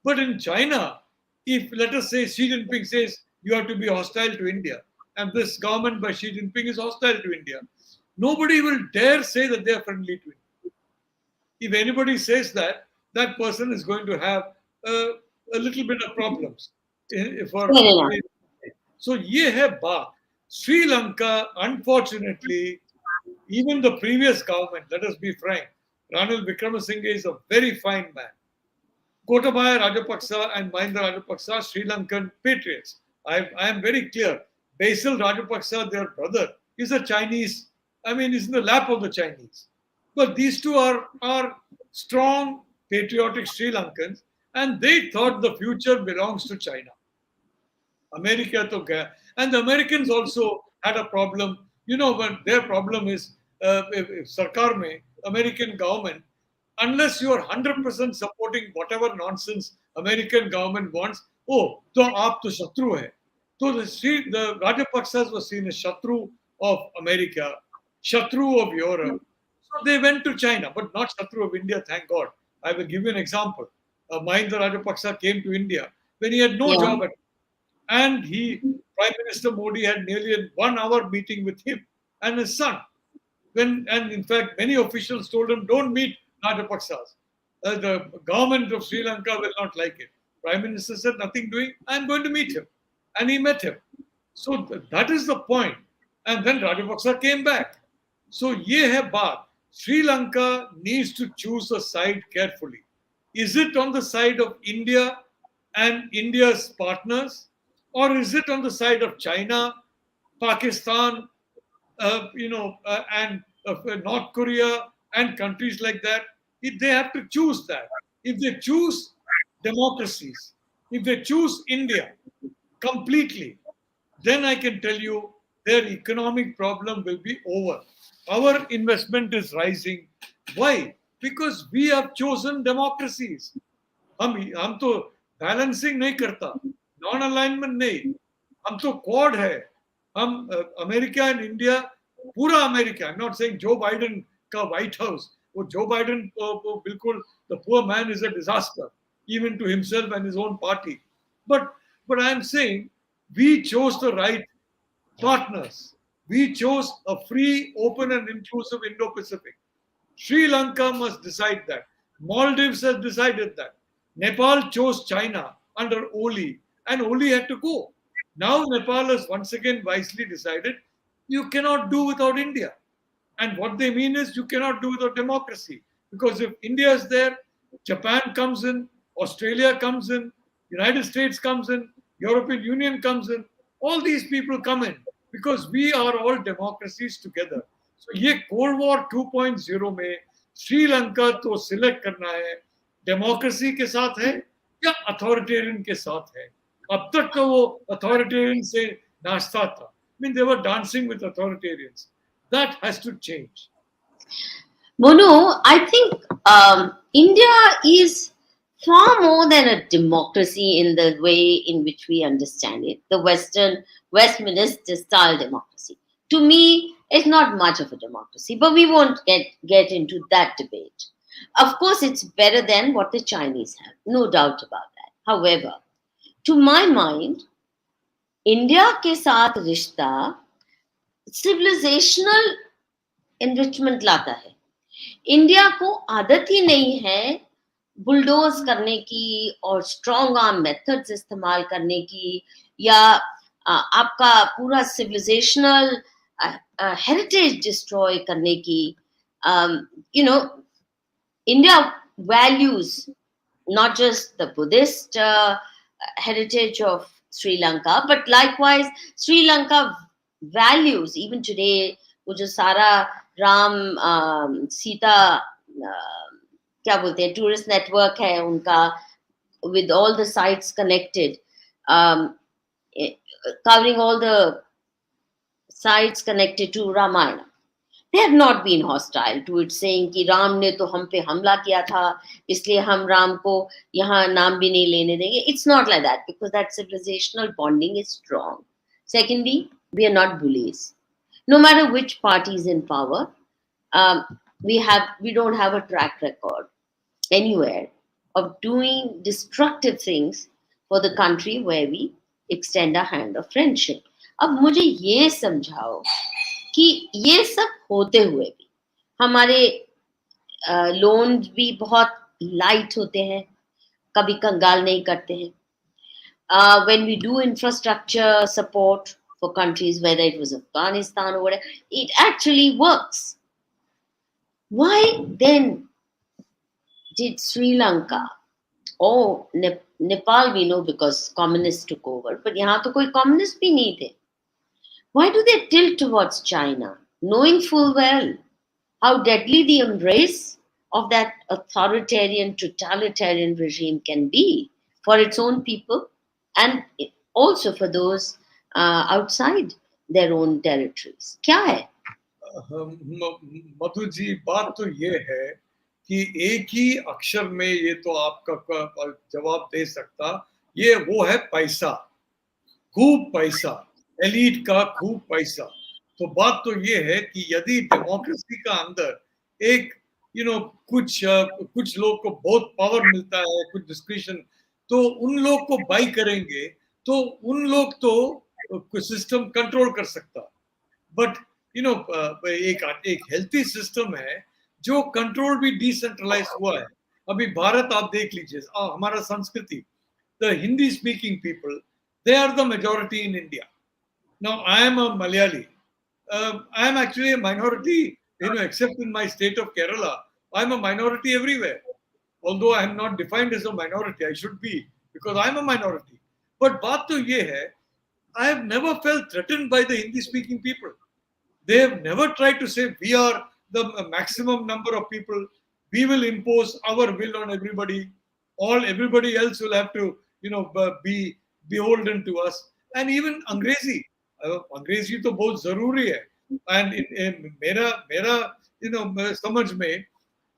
But in China, if let us say Xi Jinping says you have to be hostile to India, and this government by Xi Jinping is hostile to India, nobody will dare say that they are friendly to India. If anybody says that, that person is going to have a little bit of problems. So ये है बात। Sri Lanka, unfortunately, even the previous government, let us be frank, Ranil Wickremesinghe is a very fine man. Gotabaya Rajapaksa and Mahinda Rajapaksa, Sri Lankan patriots. I am very clear. Basil Rajapaksa, their brother, is a Chinese. I mean, he's in the lap of the Chinese. But these two are strong, patriotic Sri Lankans, and they thought the future belongs to China. America to gaya. And the Americans also had a problem. When their problem is, if Sarkar mein, American government, unless you are 100% supporting whatever nonsense American government wants, oh, तो आप तो शत्रु है। So the Rajapaksas were seen as Shatru of America, Shatru of Europe. They went to China, but not Shatru of India, thank God. I will give you an example. Mahinda Rajapaksa came to India when he had no Yeah. job at, and Prime Minister Modi had nearly a 1 hour meeting with him and his son. And in fact, many officials told him, don't meet Rajapaksas. The government of Sri Lanka will not like it. Prime Minister said, nothing doing, I'm going to meet him. And he met him. So that is the point. And then Rajapaksa came back. So ye hai baat. Sri Lanka needs to choose a side carefully. Is it on the side of India and India's partners? Or is it on the side of China, Pakistan, and North Korea and countries like that? If they have to choose that, if they choose democracies, if they choose India completely, then I can tell you their economic problem will be over. Our investment is rising. Why? Because we have chosen democracies. हम तो balancing नहीं करता, non alignment नहीं, हम तो quad है. हम America and India, पूरा America, I am not saying Joe Biden का व्हाइट हाउस, वो जो बाइडेन वो बिल्कुल, the poor man is a disaster even to himself and his own party. But I am saying we chose the right partners. We chose a free, open, and inclusive Indo-Pacific. Sri Lanka must decide that. Maldives has decided that. Nepal chose China under Oli, and Oli had to go. Now Nepal has once again wisely decided you cannot do without India. And what they mean is you cannot do without democracy. Because if India is there, Japan comes in, Australia comes in, United States comes in, European Union comes in, all these people come in because we are all democracies together. So ये Cold War 2.0 में श्रीलंका तो select करना है democracy के साथ है या authoritarian के साथ है. अब तक तो वो अथॉरिटेरियन से नाश्ता था. I mean, they were dancing with authoritarians. That has to change. Monu, I think India is far more than a democracy in the way in which we understand it, the Western Westminster style democracy. To me, it's not much of a democracy, but we won't get into that debate. Of course, it's better than what the Chinese have, no doubt about that. However, to my mind, India के साथ रिश्ता civilisational enrichment लाता है. India को आदत ही नहीं है bulldoze करने की और स्ट्रॉन्ग आर्म मेथड्स इस्तेमाल करने की, या आपका पूरा सिविलाइजेशनल हेरिटेज डिस्ट्रॉय करने की. India values not just the Buddhist heritage of Sri Lanka, but likewise Sri Lanka values even today. वो जो सारा राम सीता क्या बोलते हैं टूरिस्ट नेटवर्क है उनका, with all the sites connected, covering all the sites connected to Ramayana. They have not been hostile to it, saying कि राम ने तो हम पे हमला किया था इसलिए हम राम को यहाँ नाम भी नहीं लेने देंगे. It's not like that because that civilizational bonding is strong. Secondly, we are not bullies. No matter which party is in power, we don't have a track record anywhere of doing destructive things for the country where we extend a hand of friendship. अब मुझे ये समझाओ कि ये सब होते हुए भी हमारे लोन भी बहुत लाइट होते हैं, कभी कंगाल नहीं करते हैं. When we do infrastructure support for countries, whether it was Afghanistan or whatever, it actually works. Why then did Sri Lanka or Nepal, we know because communists took over, but यहाँ तो कोई communist भी नहीं थे. Why do they tilt towards China, knowing full well how deadly the embrace of that authoritarian, totalitarian regime can be for its own people and also for those outside their own territories? क्या है? मधु जी, बात तो ये है कि एक ही अक्षर में ये तो आपका जवाब दे सकता, ये वो है पैसा, खूब पैसा, एलीट का खूब पैसा. तो बात तो ये है कि यदि डेमोक्रेसी का अंदर एक कुछ लोग को बहुत पावर मिलता है, कुछ डिस्क्रिप्शन, तो उन लोग को बाई करेंगे, तो उन लोग तो सिस्टम कंट्रोल कर सकता। बट एक एक हेल्थी सिस्टम है जो कंट्रोल भी डिसेंट्रलाइज हुआ है। अभी भारत आप देख लीजिए, हमारा संस्कृति, the Hindi speaking people, they are the majority in India. Now I am a Malayali, I am actually a minority, except in my state of Kerala. I am a minority everywhere. Although I am not defined as a minority, I should be, because I am a minority. But बात तो ये है, I have never felt threatened by the Hindi speaking people. They have never tried to say we are the maximum number of people. We will impose our will on everybody. Everybody else will have to, be beholden to us. And even अंग्रेजी, अंग्रेजी तो बहुत जरूरी है. And मेरा मेरा समझ में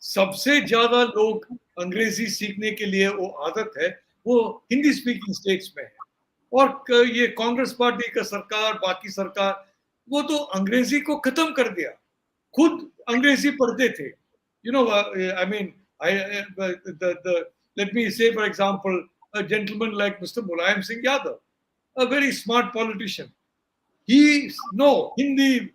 सबसे ज्यादा लोग अंग्रेजी सीखने के लिए वो आदत है, वो हिंदी स्पीकिंग स्टेट्स में है. और ये कांग्रेस पार्टी का सरकार, बाकी सरकार, वो तो अंग्रेजी को खत्म कर दिया. खुद अंग्रेजी पढ़ते थे. I mean, let me say, for example, a gentleman like Mr. Mulayam Singh Yadav, a very smart politician. No Hindi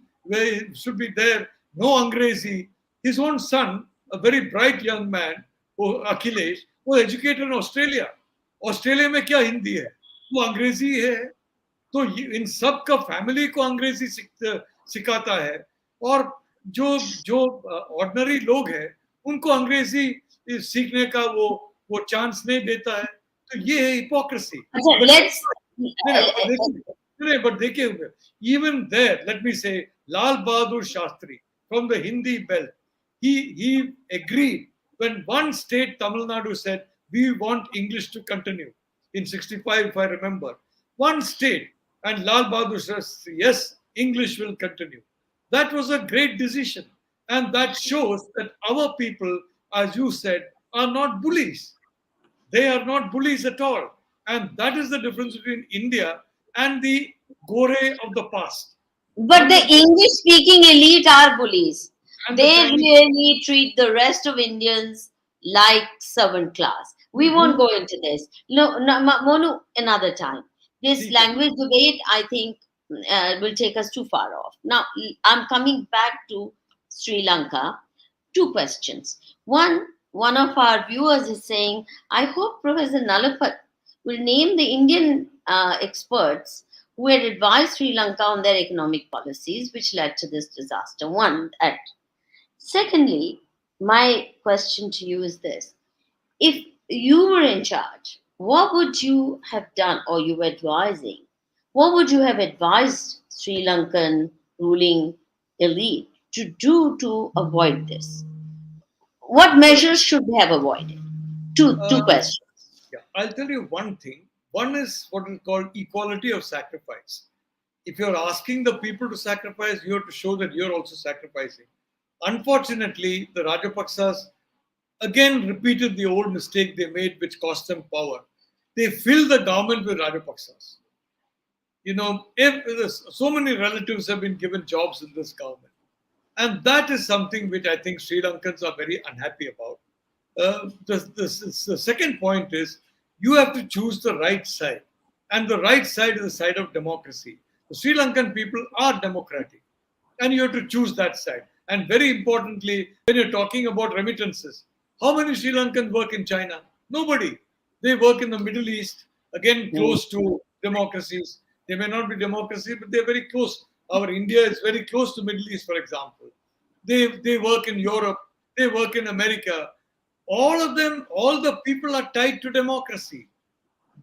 should be there, no Angrezi. His own son, a very bright young man, Akhilesh, was educated in Australia. Australia में क्या हिंदी है, वो अंग्रेजी है. तो इन सब का family को अंग्रेजी सिखाता है, और जो जो ऑर्डिनरी लोग हैं उनको अंग्रेजी सीखने का वो चांस नहीं देता है. तो ये है हिपोक्रेसी. But देखिए, even there, let me say, Lal Bahadur Shastri from the Hindi belt, he agreed when one state, Tamil Nadu, said we want English to continue in 65, if I remember. One state, and Lal Bahadur says, yes, English will continue. That was a great decision. And that shows that our people, as you said, are not bullies. They are not bullies at all. And that is the difference between India and the Gore of the past. But the English speaking elite are bullies. They really treat the rest of Indians like servant class. We won't go into this. No, Monu, another time. This language debate, I think, will take us too far off. Now, I'm coming back to Sri Lanka. Two questions. One of our viewers is saying, I hope Professor Nalapat will name the Indian experts who had advised Sri Lanka on their economic policies, which led to this disaster. One, that. Secondly, my question to you is this. If you were in charge, what would you have done, or you were advising? What would you have advised Sri Lankan ruling elite to do to avoid this? What measures should they have avoided? Two questions. Yeah, I'll tell you one thing. One is what is called equality of sacrifice. If you're asking the people to sacrifice, you have to show that you're also sacrificing. Unfortunately, the Rajapaksas again repeated the old mistake they made, which cost them power. They filled the government with Rajapaksas. If so many relatives have been given jobs in this government. And that is something which I think Sri Lankans are very unhappy about. The second point is, you have to choose the right side. And the right side is the side of democracy. The Sri Lankan people are democratic. And you have to choose that side. And very importantly, when you're talking about remittances, how many Sri Lankans work in China? Nobody. They work in the Middle East, again close to democracies. They may not be democracy, but they're very close. Our India is very close to Middle East, for example. They work in Europe. They work in America. All of them, all the people are tied to democracy.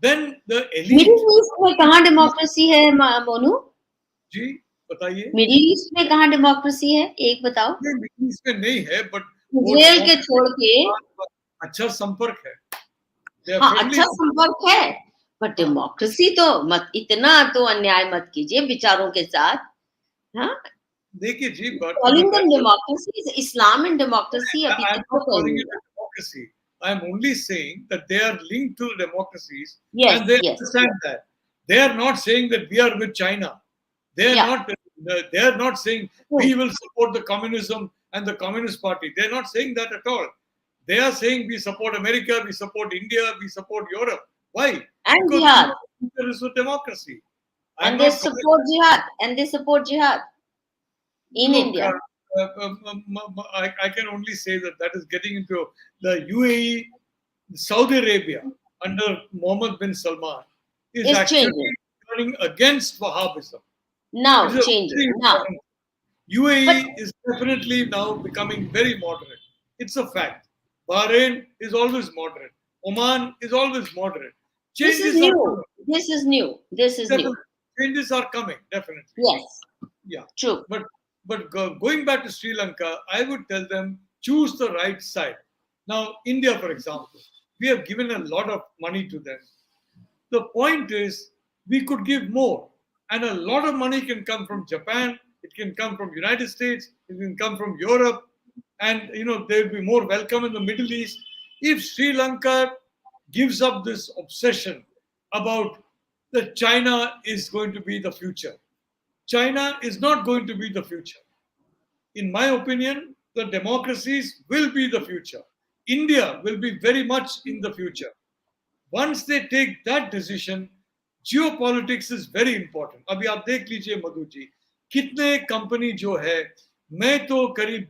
Then the elite. Middle East में कहाँ democracy है, मोनू? जी बताइए. Middle East में कहाँ democracy है? एक बताओ. Middle East में नहीं है, but इजराइल के छोड़ के अच्छा संपर्क है. हाँ, अच्छा संपर्क है, but democracy तो मत, इतना तो अन्याय मत कीजिए विचारों के साथ. हाँ, देखिए जी, calling them democracy is Islam and democracy. I'm not calling it a democracy. I'm only saying that they are linked to the democracies, and they understand that. They are not saying that we are with China. They are not. They are not saying we will support the communism and the Communist Party. They're not saying that at all. They are saying we support America, we support India, we support Europe. Why? And Because jihad. there is a democracy. I'm And they not calling. support jihad. And they support jihad in Look, India. I can only say that that is getting into the UAE, Saudi Arabia under Mohammed bin Salman is It's actually changing. turning against Wahhabism. Now It is a changing. very Now. important. But UAE is definitely now becoming very moderate. It's a fact. Bahrain is always moderate. Oman is always moderate. this is Changes are new. coming. This is new. This is new. Definitely. Changes are coming, definitely. Yes. Yeah. True. But going back to Sri Lanka, I would tell them choose the right side. Now, India, for example, we have given a lot of money to them. The point is, we could give more, and a lot of money can come from Japan. It can come from United States. It can come from Europe, and they'll be more welcome in the Middle East if Sri Lanka gives up this obsession about that China is going to be the future. China is not going to be the future. In my opinion, the democracies will be the future. India will be very much in the future. Once they take that decision, geopolitics is very important. अभी आप देख लीजिए मधु जी, कितने company जो है, मैं तो करीब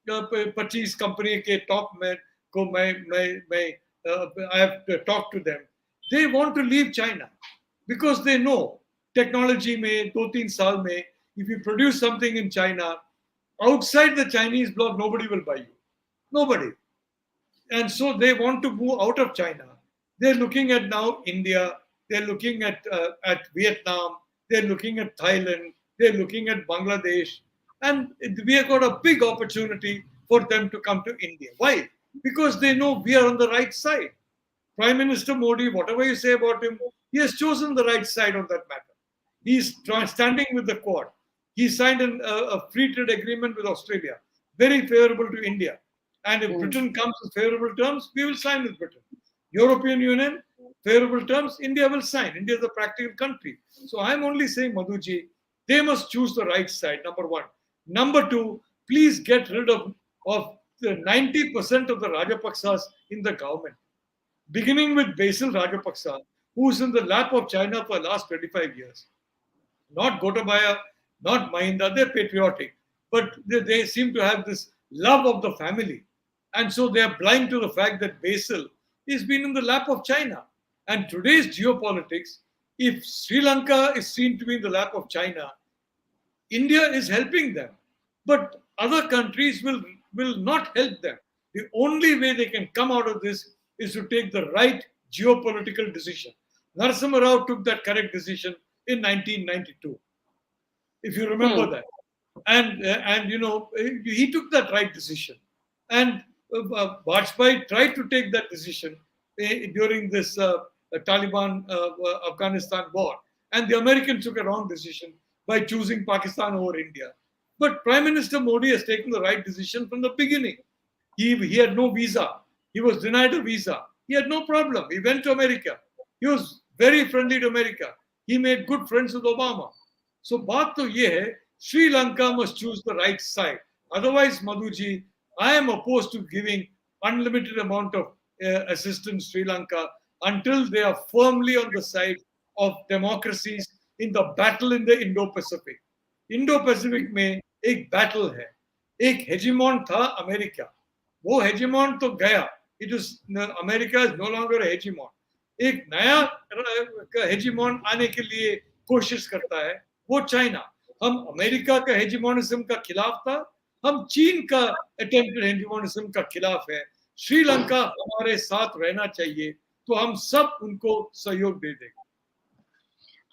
20-25 कंपनी के टॉप में को मैं I have talked to them. They want to leave China because they know technology में 2-3 साल में, if you produce something in China, outside the Chinese bloc, nobody will buy you. Nobody. And so they want to move out of China. They're looking at now India. They're looking at Vietnam. They're looking at Thailand. They're looking at Bangladesh. And we have got a big opportunity for them to come to India. Why? Because they know we are on the right side. Prime Minister Modi, whatever you say about him, he has chosen the right side on that matter. He's standing with the Quad. He signed a free trade agreement with Australia, very favorable to India. And if Britain comes with favorable terms, we will sign with Britain. European Union, favorable terms, India will sign. India is a practical country. So I'm only saying, Madhuji, they must choose the right side, number one. Number two, please get rid of the 90% of the Rajapaksas in the government. Beginning with Basil Rajapaksa, who's in the lap of China for the last 25 years. Not Gotabaya, not Mahinda, they're patriotic. But they seem to have this love of the family. And so they are blind to the fact that Basil has been in the lap of China. And today's geopolitics, if Sri Lanka is seen to be in the lap of China, India is helping them. But other countries will not help them. The only way they can come out of this is to take the right geopolitical decision. Narasimha Rao took that correct decision in 1992, if you remember that. And he took that right decision. And Vajpayee tried to take that decision during this Taliban Afghanistan war. And the Americans took a wrong decision by choosing Pakistan over India. But Prime Minister Modi has taken the right decision from the beginning. He had no visa. He was denied a visa. He had no problem. He went to America. He was very friendly to America. He made good friends with Obama. So baat to ye hai, Sri Lanka must choose the right side. Otherwise, Madhuji, I am opposed to giving unlimited amount of assistance to Sri Lanka until they are firmly on the side of democracies in the battle in the Indo-Pacific. Indo-Pacific में एक battle है. एक hegemon था America. वो hegemon तो गया. America is no longer a hegemon. एक नया hegemon आने के लिए कोशिश करता है. वो चाइना. हम अमेरिका का hegemonism का खिलाफ था. हम चीन का attempted hegemonism का खिलाफ है. श्रीलंका हमारे साथ रहना चाहिए. तो हम सब उनको सहयोग दे देंगे.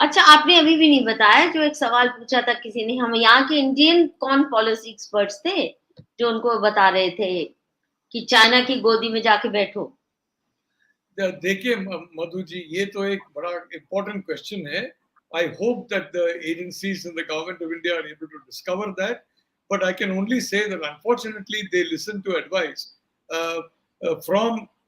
अच्छा, आपने अभी भी नहीं बताया, जो एक सवाल पूछा था किसी ने, हम यहाँ के इंडियन कौन पॉलिसी एक्सपर्ट्स थे जो उनको बता रहे थे कि चाइना की गोदी में जाके बैठो. देखिए मधु जी, ये तो एक बड़ा इम्पोर्टेंट क्वेश्चन है. I hope that the agencies in the government of India are able to discover that. But I can only say that unfortunately they listen to advice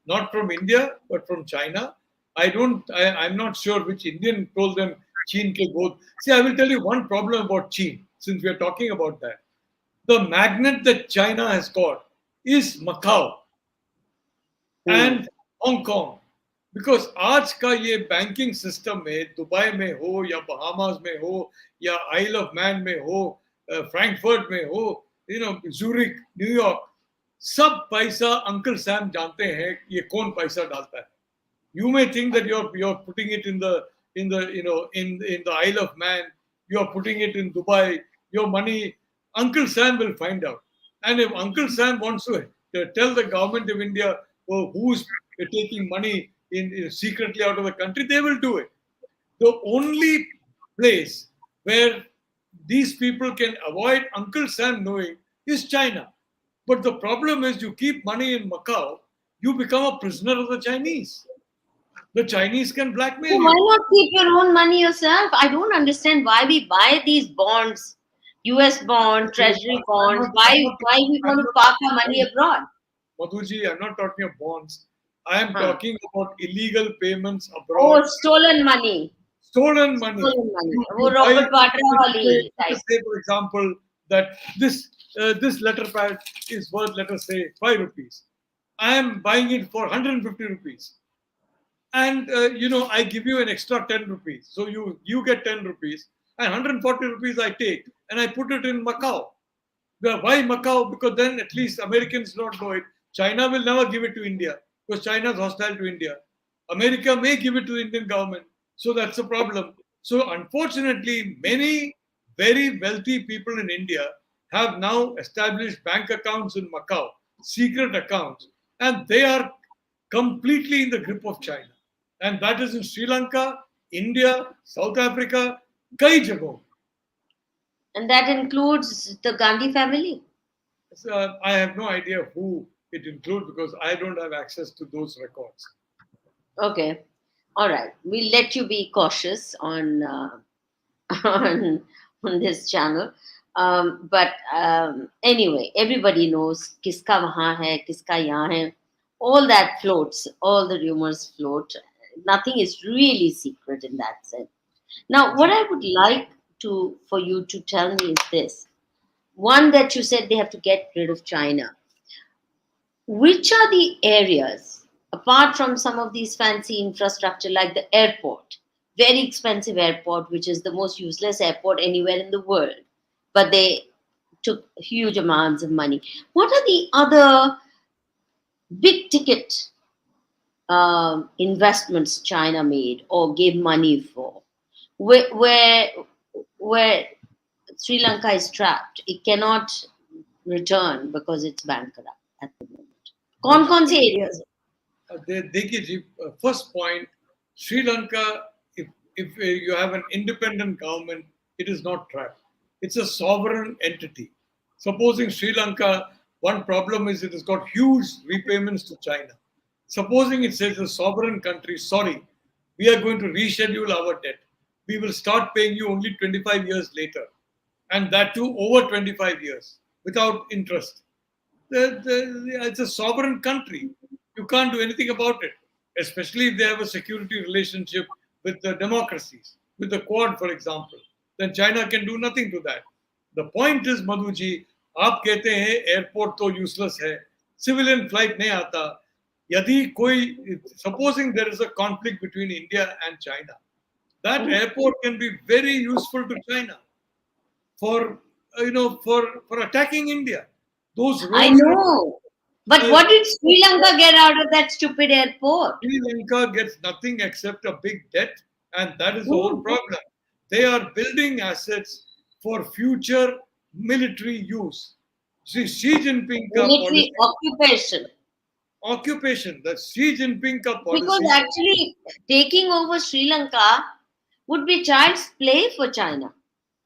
not from India, but from China. I'm not sure which Indian told them China ke god. See, I will tell you one problem about China, since we are talking about that. The magnet that China has got is Macau Hmm. and Hong Kong. Because आज का ये banking system में Dubai में हो या Bahamas में हो या आइल ऑफ मैन में हो फ्रैंकफर्ट में हो जूरिक न्यूयॉर्क सब पैसा अंकल सैम जानते हैं ये कौन पैसा डालता है. You may think that you're putting it in the in the Isle of Man, you're putting it in Dubai, your money. Uncle Sam will find out, and if Uncle Sam wants to tell the government of India, oh, who's taking money secretly out of the country, they will do it. The only place where these people can avoid Uncle Sam knowing is China. But the problem is, you keep money in Macau, you become a prisoner of the Chinese. The Chinese can So blackmail why you. not keep your own money yourself? I don't understand why we buy these bonds, US bond, treasury bonds. Why we I'm want to not park talking our money about abroad? Madhuji, I'm not talking of bonds. I am Huh. talking about illegal payments abroad, Oh, stolen money. stolen money. Stolen money. You वो buy, Robert Vatra वाली let type. us say, for example, that this letter pad is worth, let us say, 5 rupees. I am buying it for 150 rupees. And I give you an extra 10 rupees, so you get 10 rupees, and 140 rupees I take and I put it in Macau. Why Macau? Because then at least Americans don't know it. China will never give it to India because China is hostile to India. America may give it to the Indian government, so that's a problem. So unfortunately, many very wealthy people in India have now established bank accounts in Macau, secret accounts, and they are completely in the grip of China. And that is in Sri Lanka, India, South Africa, kai jagahon. And that includes the Gandhi family. So, I have no idea who it includes because I don't have access to those records. Okay. All right. We'll let you be cautious on on, on this channel. But anyway, everybody knows kiska wahan hai, kiska yahan hai. All that floats, all the rumors float. Nothing is really secret in that sense. Now, what I would like to for you to tell me is this. One, that you said they have to get rid of China. Which are the areas, apart from some of these fancy infrastructure like the airport, very expensive airport, which is the most useless airport anywhere in the world, but they took huge amounts of money? What are the other big ticket investments China made or gave money for, where Sri Lanka is trapped? It cannot return because it's bankrupt at the moment. कौन कौन से areas? देखिए जी, first point, Sri Lanka, if you have an independent government, it is not trapped. It's a sovereign entity. Supposing Sri Lanka, one problem is it has got huge repayments to China. Supposing it says a sovereign country, sorry, we are going to reschedule our debt. We will start paying you only 25 years later, and that too over 25 years without interest. It's a sovereign country. You can't do anything about it, especially if they have a security relationship with the democracies, with the Quad, for example. Then China can do nothing to that. The point is, Madhu ji, आप कहते हैं airport तो useless है, civilian flight नहीं आता. यदि कोई, supposing there is a conflict between India and China, that airport can be very useful to China for for attacking India. Those I roads. know. But uh, what did Sri Lanka get out of that stupid airport? Sri Lanka gets nothing except a big debt, and that is the whole problem. They are building assets for future military use. See, Xi Jinping ka Military policy, occupation. occupation, the Xi Jinping ka Because policy. actually, taking over Sri Lanka would be child's play for China.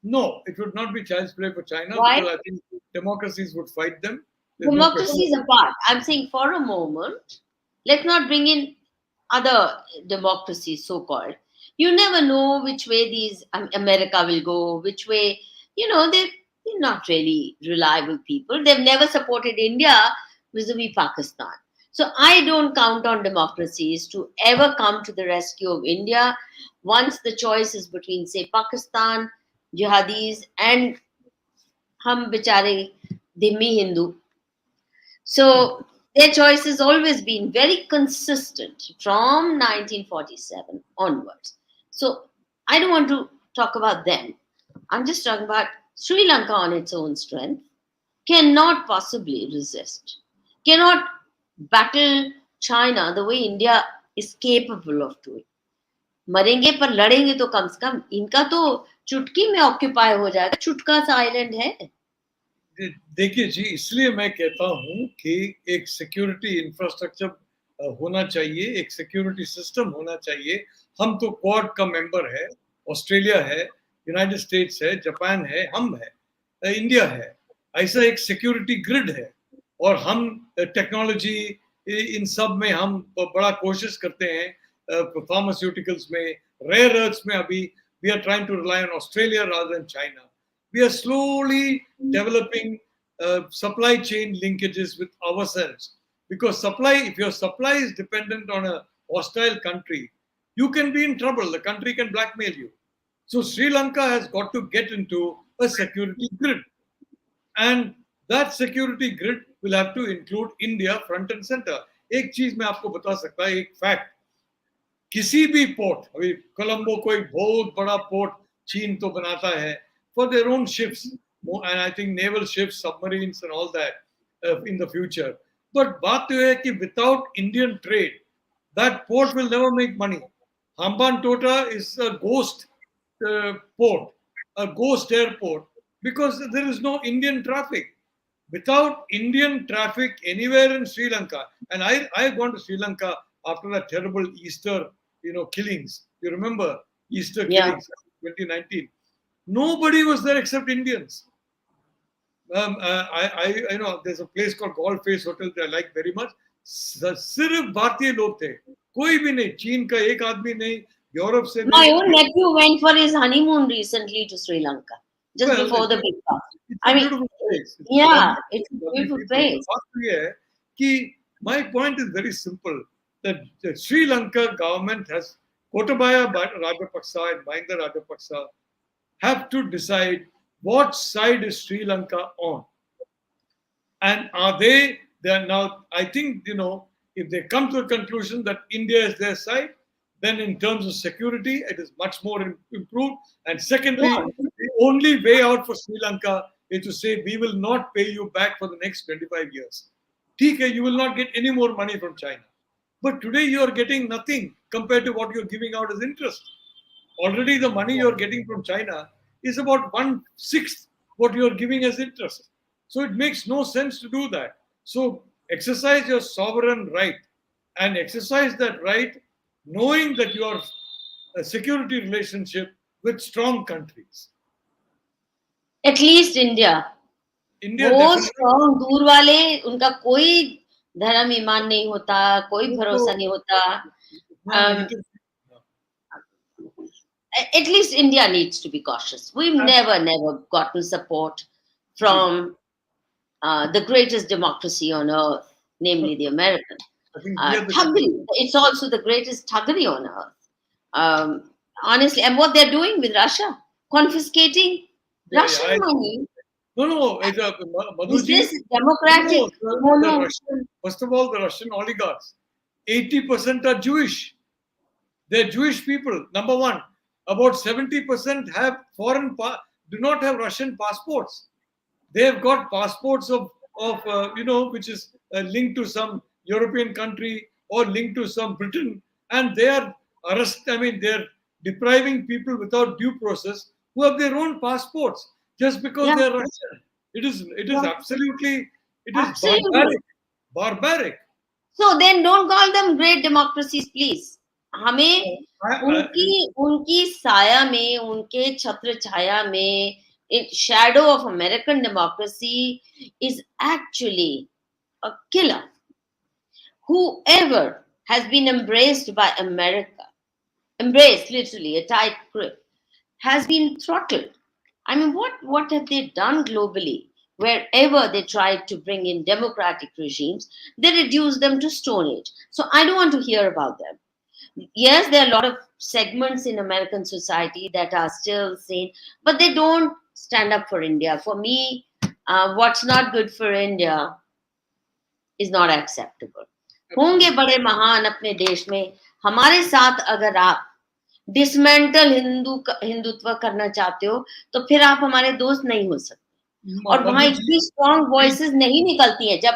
No, it would not be child's play for China Why? because I think democracies would fight them. There's no question. Democracy is apart. I'm saying for a moment, let's not bring in other democracies, so called. You never know which way these America will go, which way, they're not really reliable people. They've never supported India vis-a-vis Pakistan. So I don't count on democracies to ever come to the rescue of India once the choice is between, say, Pakistan, jihadis, and हम बेचारे Dhimmi Hindu. So their choice has always been very consistent from 1947 onwards. So I don't want to talk about them. I'm just talking about Sri Lanka on its own strength cannot possibly resist, cannot battle China the way India is capable of doing. मरेंगे पर लड़ेंगे तो कम से कम इनका तो चुटकी में occupy हो जाएगा चुटका सा आइलैंड है देखिए जी, इसलिए मैं कहता हूं कि एक सिक्योरिटी इंफ्रास्ट्रक्चर होना चाहिए, एक सिक्योरिटी सिस्टम होना चाहिए. हम तो क्वाड का मेंबर है, ऑस्ट्रेलिया है, यूनाइटेड स्टेट्स है, जापान है, हम है, इंडिया है. ऐसा एक सिक्योरिटी ग्रिड है और हम टेक्नोलॉजी इन सब में हम बड़ा कोशिश करते हैं. फार्मास्यूटिकल्स में, रेयर अर्थ्स में अभी we are trying to rely on Australia rather than China. We are slowly developing supply chain linkages with ourselves, because if your supply is dependent on a hostile country, you can be in trouble. The country can blackmail you. So Sri Lanka has got to get into a security grid, and that security grid will have to include India front and center. एक चीज मैं आपको बता सकता है, एक fact. किसी भी पोर्ट, अभी कोलंबो कोई बहुत बड़ा पोर्ट चीन तो बनाता है for their own ships, and I think naval ships, submarines and all that in the future. But baat ye hai ki without Indian trade, that port will never make money. Hamban Tota is a ghost port, a ghost airport, because there is no Indian traffic. Without Indian traffic anywhere in Sri Lanka, and I've gone to Sri Lanka after the terrible Easter, killings. You remember Easter killings, 2019. Nobody was there except Indians. I know there's a place called Golf Face Hotel that I like very much. सिर्फ भारतीय लोग थे, कोई भी नहीं, चीन का एक आदमी नहीं, यूरोप से नहीं. My own nephew went for his honeymoon recently to Sri Lanka, just before the big fast. I mean, yeah, it's a beautiful place. बात ये है कि my point is very simple, that the Sri Lanka government has Gotabaya Rajapaksa and Mahinda Rajapaksa have to decide what side is Sri Lanka on. And are they now, I think, if they come to a conclusion that India is their side, then in terms of security, it is much more improved. And secondly, the only way out for Sri Lanka is to say, we will not pay you back for the next 25 years. TK, you will not get any more money from China. But today you are getting nothing compared to what you're giving out as interest. Already the money you're getting from China is about 1/6 what you're giving as interest. So it makes no sense to do that. So exercise your sovereign right, and exercise that right knowing that you are a security relationship with strong countries. At least India. वो strong दूर वाले उनका कोई धर्म ईमान नहीं होता, कोई भरोसा नहीं होता. At least India needs to be cautious. We've never gotten support from the greatest democracy on earth, namely the American. Thuggery. It's also the greatest thuggery on earth. Honestly, and what they're doing with Russia, confiscating Russian money. No, is this democratic? No. First of all, the Russian oligarchs, 80% are Jewish. They're Jewish people. Number one. About 70% have do not have Russian passports. They have got passports of which is linked to some European country or linked to some Britain, and they are they're depriving people without due process who have their own passports just because they're Russian. It is absolutely barbaric. So then don't call them great democracies, please. हमें उनकी साया में, उनके छत्र छाया में, shadow of American democracy is actually a killer. Whoever has been embraced by America, embraced literally a tight grip, has been throttled. I mean, what have they done globally? Wherever they tried to bring in democratic regimes, they reduced them to Stone Age. So I don't want to hear about them. Yes, there are a lot of segments in American society that are still sane, but they don't stand up for India. For me, what's not good for India is not acceptable. होंगे Absolutely. बड़े महान अपने देश में, हमारे साथ अगर आप डिसमेंटल हिंदुत्व करना चाहते हो, तो फिर आप हमारे दोस्त नहीं हो सकते। और वहां Madhu ji, इतनी स्ट्रॉन्ग please, वॉइसेस नहीं निकलती हैं। जब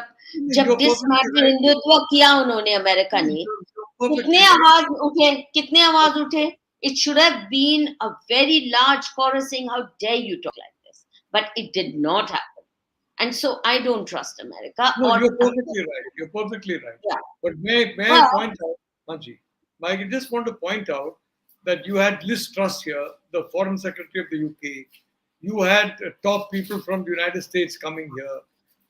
जब you're perfectly dismantle right. Hindutva किया उन्होंने अमेरिका Please, ने, you're कितने perfectly right. आवाज उठे, कितने आवाज उठे। It should have been a very large chorus saying, "How dare you talk like this?" But it did not happen, and so I don't trust America No, or you're perfectly right. You're perfectly right. yeah. But may I Well, point out, Manji, I just want to point out that you had Liz Truss here, the Foreign Secretary of the UK. You had top people from the United States coming here.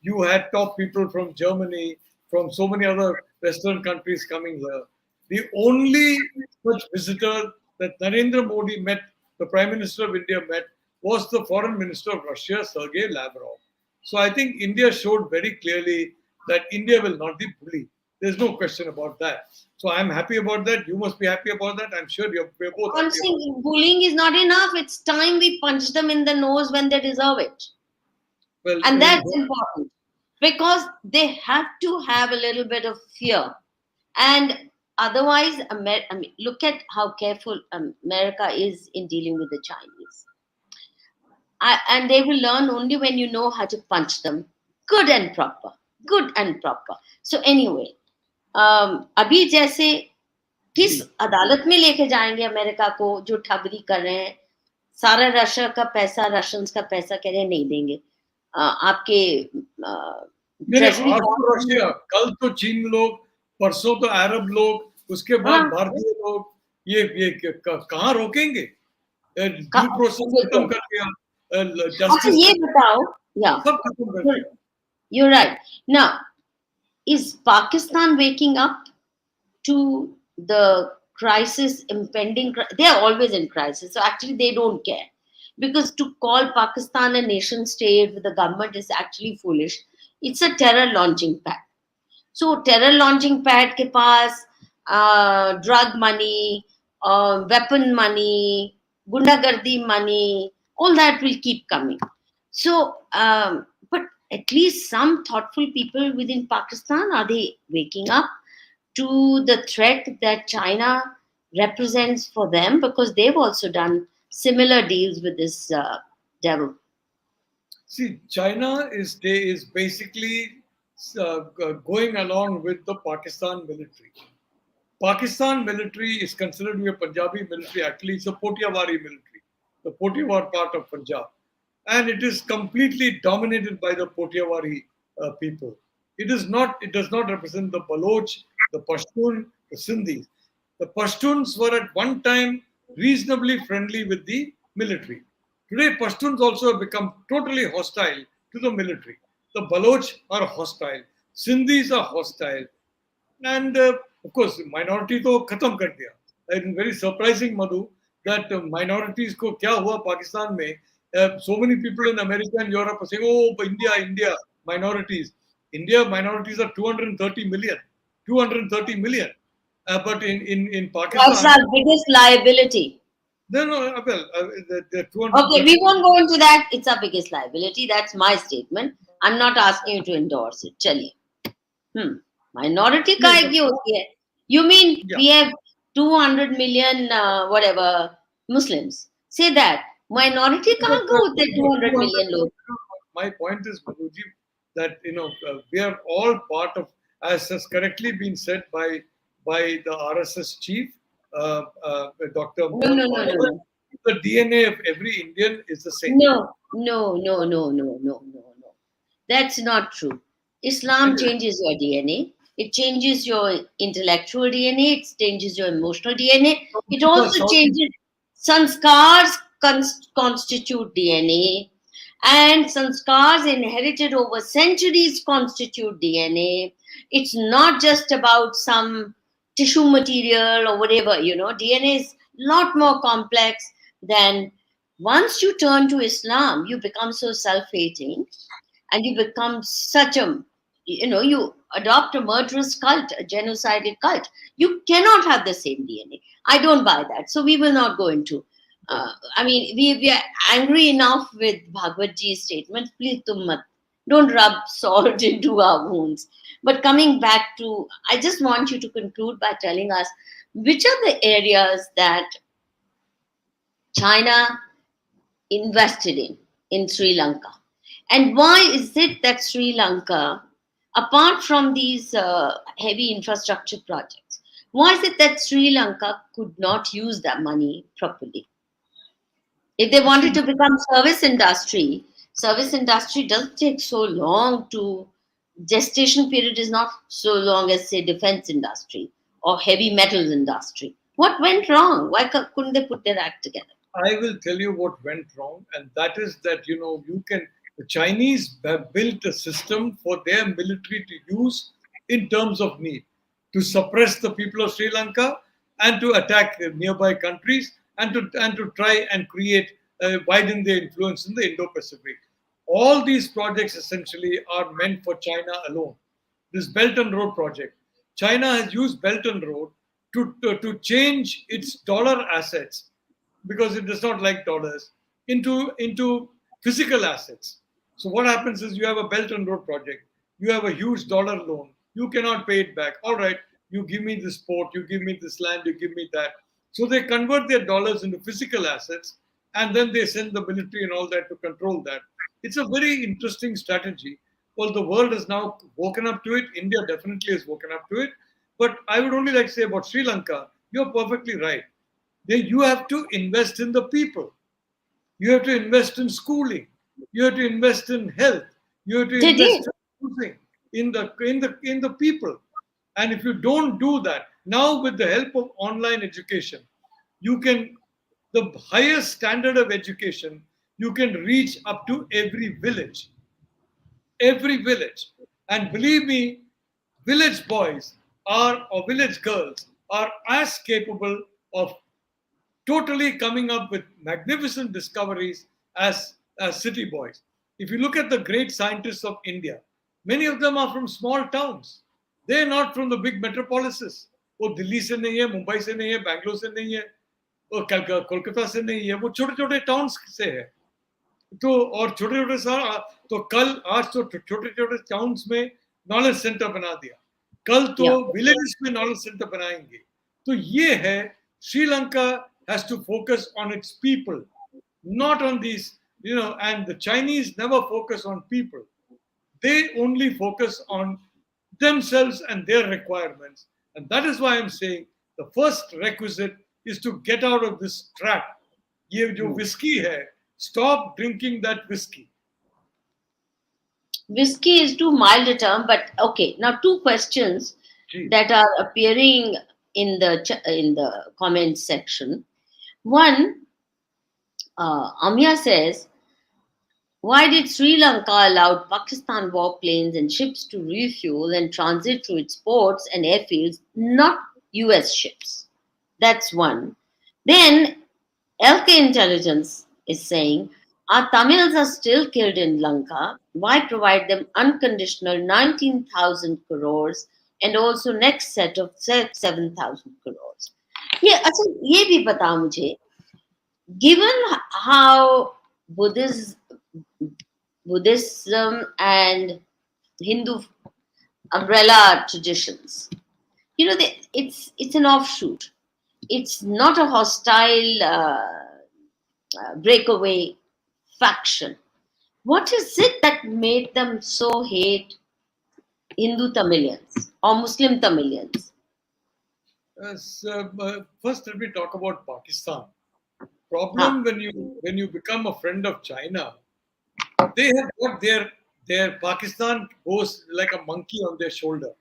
You had top people from Germany, from so many other Western countries coming here. The only such visitor that Narendra Modi met, the Prime Minister of India met, was the Foreign Minister of Russia, Sergei Lavrov. So I think India showed very clearly that India will not be bullied. There's no question about that. So I'm happy about that. You must be happy about that. I'm sure we're both I'm happy about it. saying bullying is not enough. It's time we punch them in the nose when they deserve it. Well, And that's important because they have to have a little bit of fear. And otherwise, I mean, look at how careful America is in dealing with the Chinese. And they will learn only when you know how to punch them good and proper. Good and proper. So, anyway, अभी जैसे किस जी. अदालत में लेके जाएंगे America को जो ठगरी कर रहे हैं, सारा रशिया का पैसा, रशियंस का पैसा कह रहे हैं नहीं देंगे, आपके नहीं नहीं, ट्रेजरी आज तो बॉन्ड। रशिया, कल तो चीन लोग, परसों तो अरब लोग, उसके बाद हाँ, भारतीय लोग, ये कहाँ रोकेंगे? ड्यू प्रोसेस खत्म बिल्कुल। कर दिया, अच्छा जस्टिस ये बताओ, या सब खत्म कर दिया. यू राइट ना, is Pakistan waking up to the crisis impending? They are always in crisis, so actually they don't care, because to call Pakistan a nation state with the government is actually foolish. It's a terror launching pad. So terror launching pad ke paas drug money, weapon money, gundagardi money, all that will keep coming. So but at least some thoughtful people within Pakistan, are they waking up to the threat that China represents for them, because they've also done similar deals with this devil. See, China is basically going along with the Pakistan military. Pakistan military is considered to be a Punjabi military. Actually, it's a Potiawari military, the Potiawar part of Punjab. And it is completely dominated by the Potiawari people. It is not. It does not represent the Baloch, the Pashtun, the Sindhis. The Pashtuns were at one time reasonably friendly with the military. Today, Pashtuns also have become totally hostile to the military. The Baloch are hostile. Sindhis are hostile. And of course, minority तो खत्म कर दिया. It is very surprising, Madhu, that minorities को क्या हुआ पाकिस्तान में. So many people in America and Europe are saying, "Oh, India, India, minorities." India minorities are 230 million. 230 million. But in That's Pakistan, our biggest liability. there no well, the Okay, we 230. won't go into that. It's our biggest liability. That's my statement. I'm not asking you to endorse it. चलिए. Minority No, काय की होती है? You mean yeah. we have 200 million whatever Muslims? Say that. Minority कहाँ को होते हैं 200 million लोग? My point is, Madhuji, that we are all part of, as has correctly been said by the RSS chief, Dr. No, no, no, no, Monu. no. The DNA of every Indian is the same. No, no, no, no, no, no, no, no. That's not true. Islam changes your DNA. It changes your intellectual DNA. It changes your emotional DNA. It also changes sanskars constitute DNA, and sanskars inherited over centuries constitute DNA. It's not just about some tissue material or whatever. DNA is a lot more complex than. Once you turn to Islam, you become so self-hating, and you become such a, you adopt a murderous cult, a genocidal cult. You cannot have the same DNA. I don't buy that. So we will not go into. I mean, we are angry enough with Bhagavad Ji's statement. Please, tum mat don't rub salt into our wounds. But coming back to, I just want you to conclude by telling us which are the areas that China invested in Sri Lanka, and why is it that Sri Lanka, apart from these heavy infrastructure projects, why is it that Sri Lanka could not use that money properly? If they wanted See, to become service industry doesn't take so long to, gestation period is not so long as say defense industry or heavy metals industry. What went wrong? Why couldn't they put their act together? I will tell you what went wrong, and that is that the Chinese have built a system for their military to use in terms of need to suppress the people of Sri Lanka and to attack nearby countries and to try and create widen their influence in the Indo-Pacific. All these projects essentially are meant for China alone. This Belt and Road project, China has used Belt and Road to change its dollar assets because it does not like dollars into physical assets. So what happens is you have a Belt and Road project, you have a huge dollar loan, you cannot pay it back. All right, you give me this port, you give me this land, you give me that. So they convert their dollars into physical assets, and then they send the military and all that to control that. It's a very interesting strategy. Well, the world has now woken up to it. India definitely has woken up to it. But I would only like to say about Sri Lanka, you're perfectly right. Then you have to invest in the people. You have to invest in schooling. You have to invest in health. You have to They invest did. in housing, in the people. And if you don't do that, now with the help of online education, you can the highest standard of education you can reach up to every village. And believe me, village boys are or village girls are as capable of totally coming up with magnificent discoveries as city boys. If you look at the great scientists of India, many of them are from small towns. They're not from the big metropolises. वो दिल्ली से नहीं है, मुंबई से नहीं है, बैंगलोर से नहीं है, वो कोलकाता से नहीं है, वो छोटे छोटे टाउन्स से है. तो और छोटे छोटे तो कल आज तो छोटे छोटे टाउन्स में नॉलेज सेंटर बना दिया, कल तो Yeah. विलेजेस में नॉलेज सेंटर बनाएंगे. तो ये है, Sri Lanka has to focus on its people, not on these. And the Chinese never focus on people. They only focus on themselves and their requirements. And that is why I'm saying the first requisite is to get out of this trap. ये जो Hmm. whiskey है, stop drinking that whiskey. Whiskey is too mild a term, but okay. Now, two questions Gee, that are appearing in the comments section. One, Amya says, why did Sri Lanka allow Pakistan warplanes and ships to refuel and transit through its ports and airfields, not US ships? That's one. Then LK Intelligence is saying, our Tamils are still killed in Lanka. Why provide them unconditional 19,000 crores and also next set of 7,000 crores? ये अच्छा ये भी बताओ मुझे, given how Buddhism and Hindu umbrella traditions, it's an offshoot. It's not a hostile breakaway faction. What is it that made them so hate Hindu Tamilians or Muslim Tamilians? first let me talk about Pakistan. Huh. Problem when you become a friend of China, they have got their Pakistan goes like a monkey on their shoulder.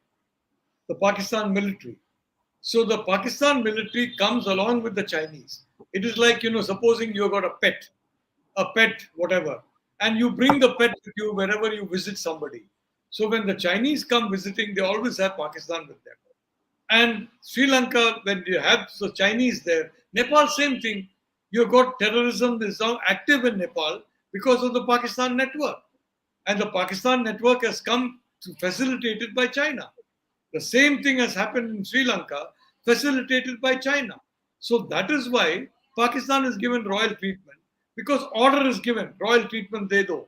The Pakistan military. So the Pakistan military comes along with the Chinese. It is like, supposing you got a pet, whatever, and you bring the pet with you wherever you visit somebody. So when the Chinese come visiting, they always have Pakistan with them. And Sri Lanka, when you have the Chinese there, Nepal, same thing. You've got terrorism is now active in Nepal because of the Pakistan network. And the Pakistan network has come facilitated by China. The same thing has happened in Sri Lanka, facilitated by China. So that is why Pakistan is given royal treatment, because order is given, royal treatment they do.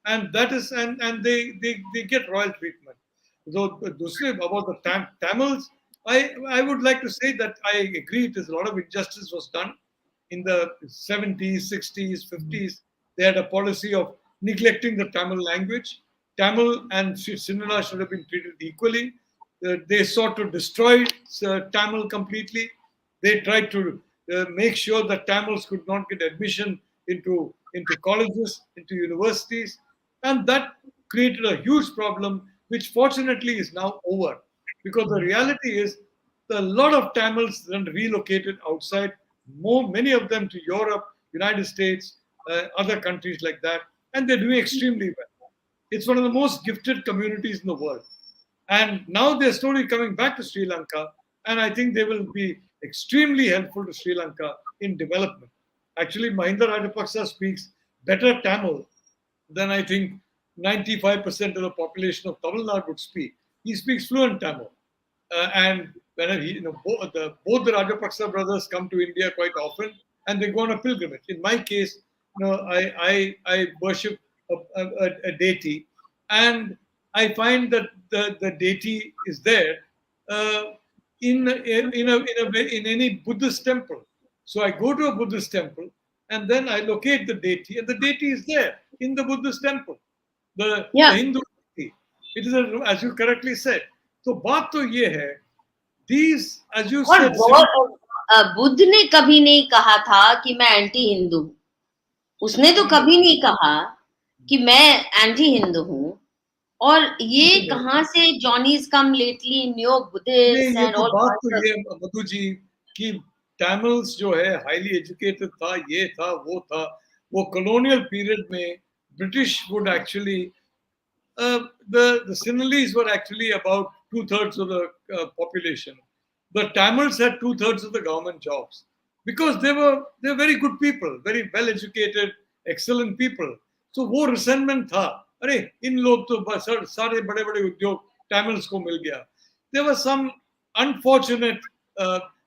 and that is and they get royal treatment. So about the Tamils, I would like to say that I agree. There's a lot of injustice was done in the 70s, 60s, 50s. They had a policy of neglecting the Tamil language. Tamil and Sinhala should have been treated equally. They sought to destroy Tamil completely. They tried to make sure that Tamils could not get admission into colleges, into universities, and that created a huge problem, which fortunately is now over. Because the reality is, a lot of Tamils then relocated outside, many of them to Europe, United States, other countries like that, and they're doing extremely well. It's one of the most gifted communities in the world. And now they're slowly coming back to Sri Lanka, and I think they will be extremely helpful to Sri Lanka in development. Actually, Mahinda Rajapaksa speaks better Tamil than I think 95% of the population of Tamil Nadu would speak. He speaks fluent Tamil. And whenever both the Rajapaksa brothers come to India quite often, and they go on a pilgrimage. In my case, I worship a deity, and I find that the deity is there uh, in any Buddhist temple. So I go to a Buddhist temple, and then I locate the deity, and the deity is there in the Buddhist temple. The Yeah. Hindu deity. It is as you correctly said. तो बात तो ये है, these, as you और said, Buddha ने कभी नहीं कहा था कि मैं एंटी हिंदू हूं। उसने तो कभी नहीं कहा कि मैं एंटी हिंदू हूं। और ये कहां से जॉनीज कम लेटली न्यो नहीं, बुद्धिस्ट ये एंड तो ऑल। बात तो ये मधु जी कि टैमिल्स जो है हाईली एजुकेटेड था, ये था, वो कॉलोनियल पीरियड में British would actually the Sinhalese were actually about 2/3 of the population. The Tamils had 2/3 of the government jobs because they were very good people, very well educated, excellent people. So वो resentment था. अरे इन लोग तो सारे बड़े बड़े उद्योग Tamils को मिल गया. There was some unfortunate.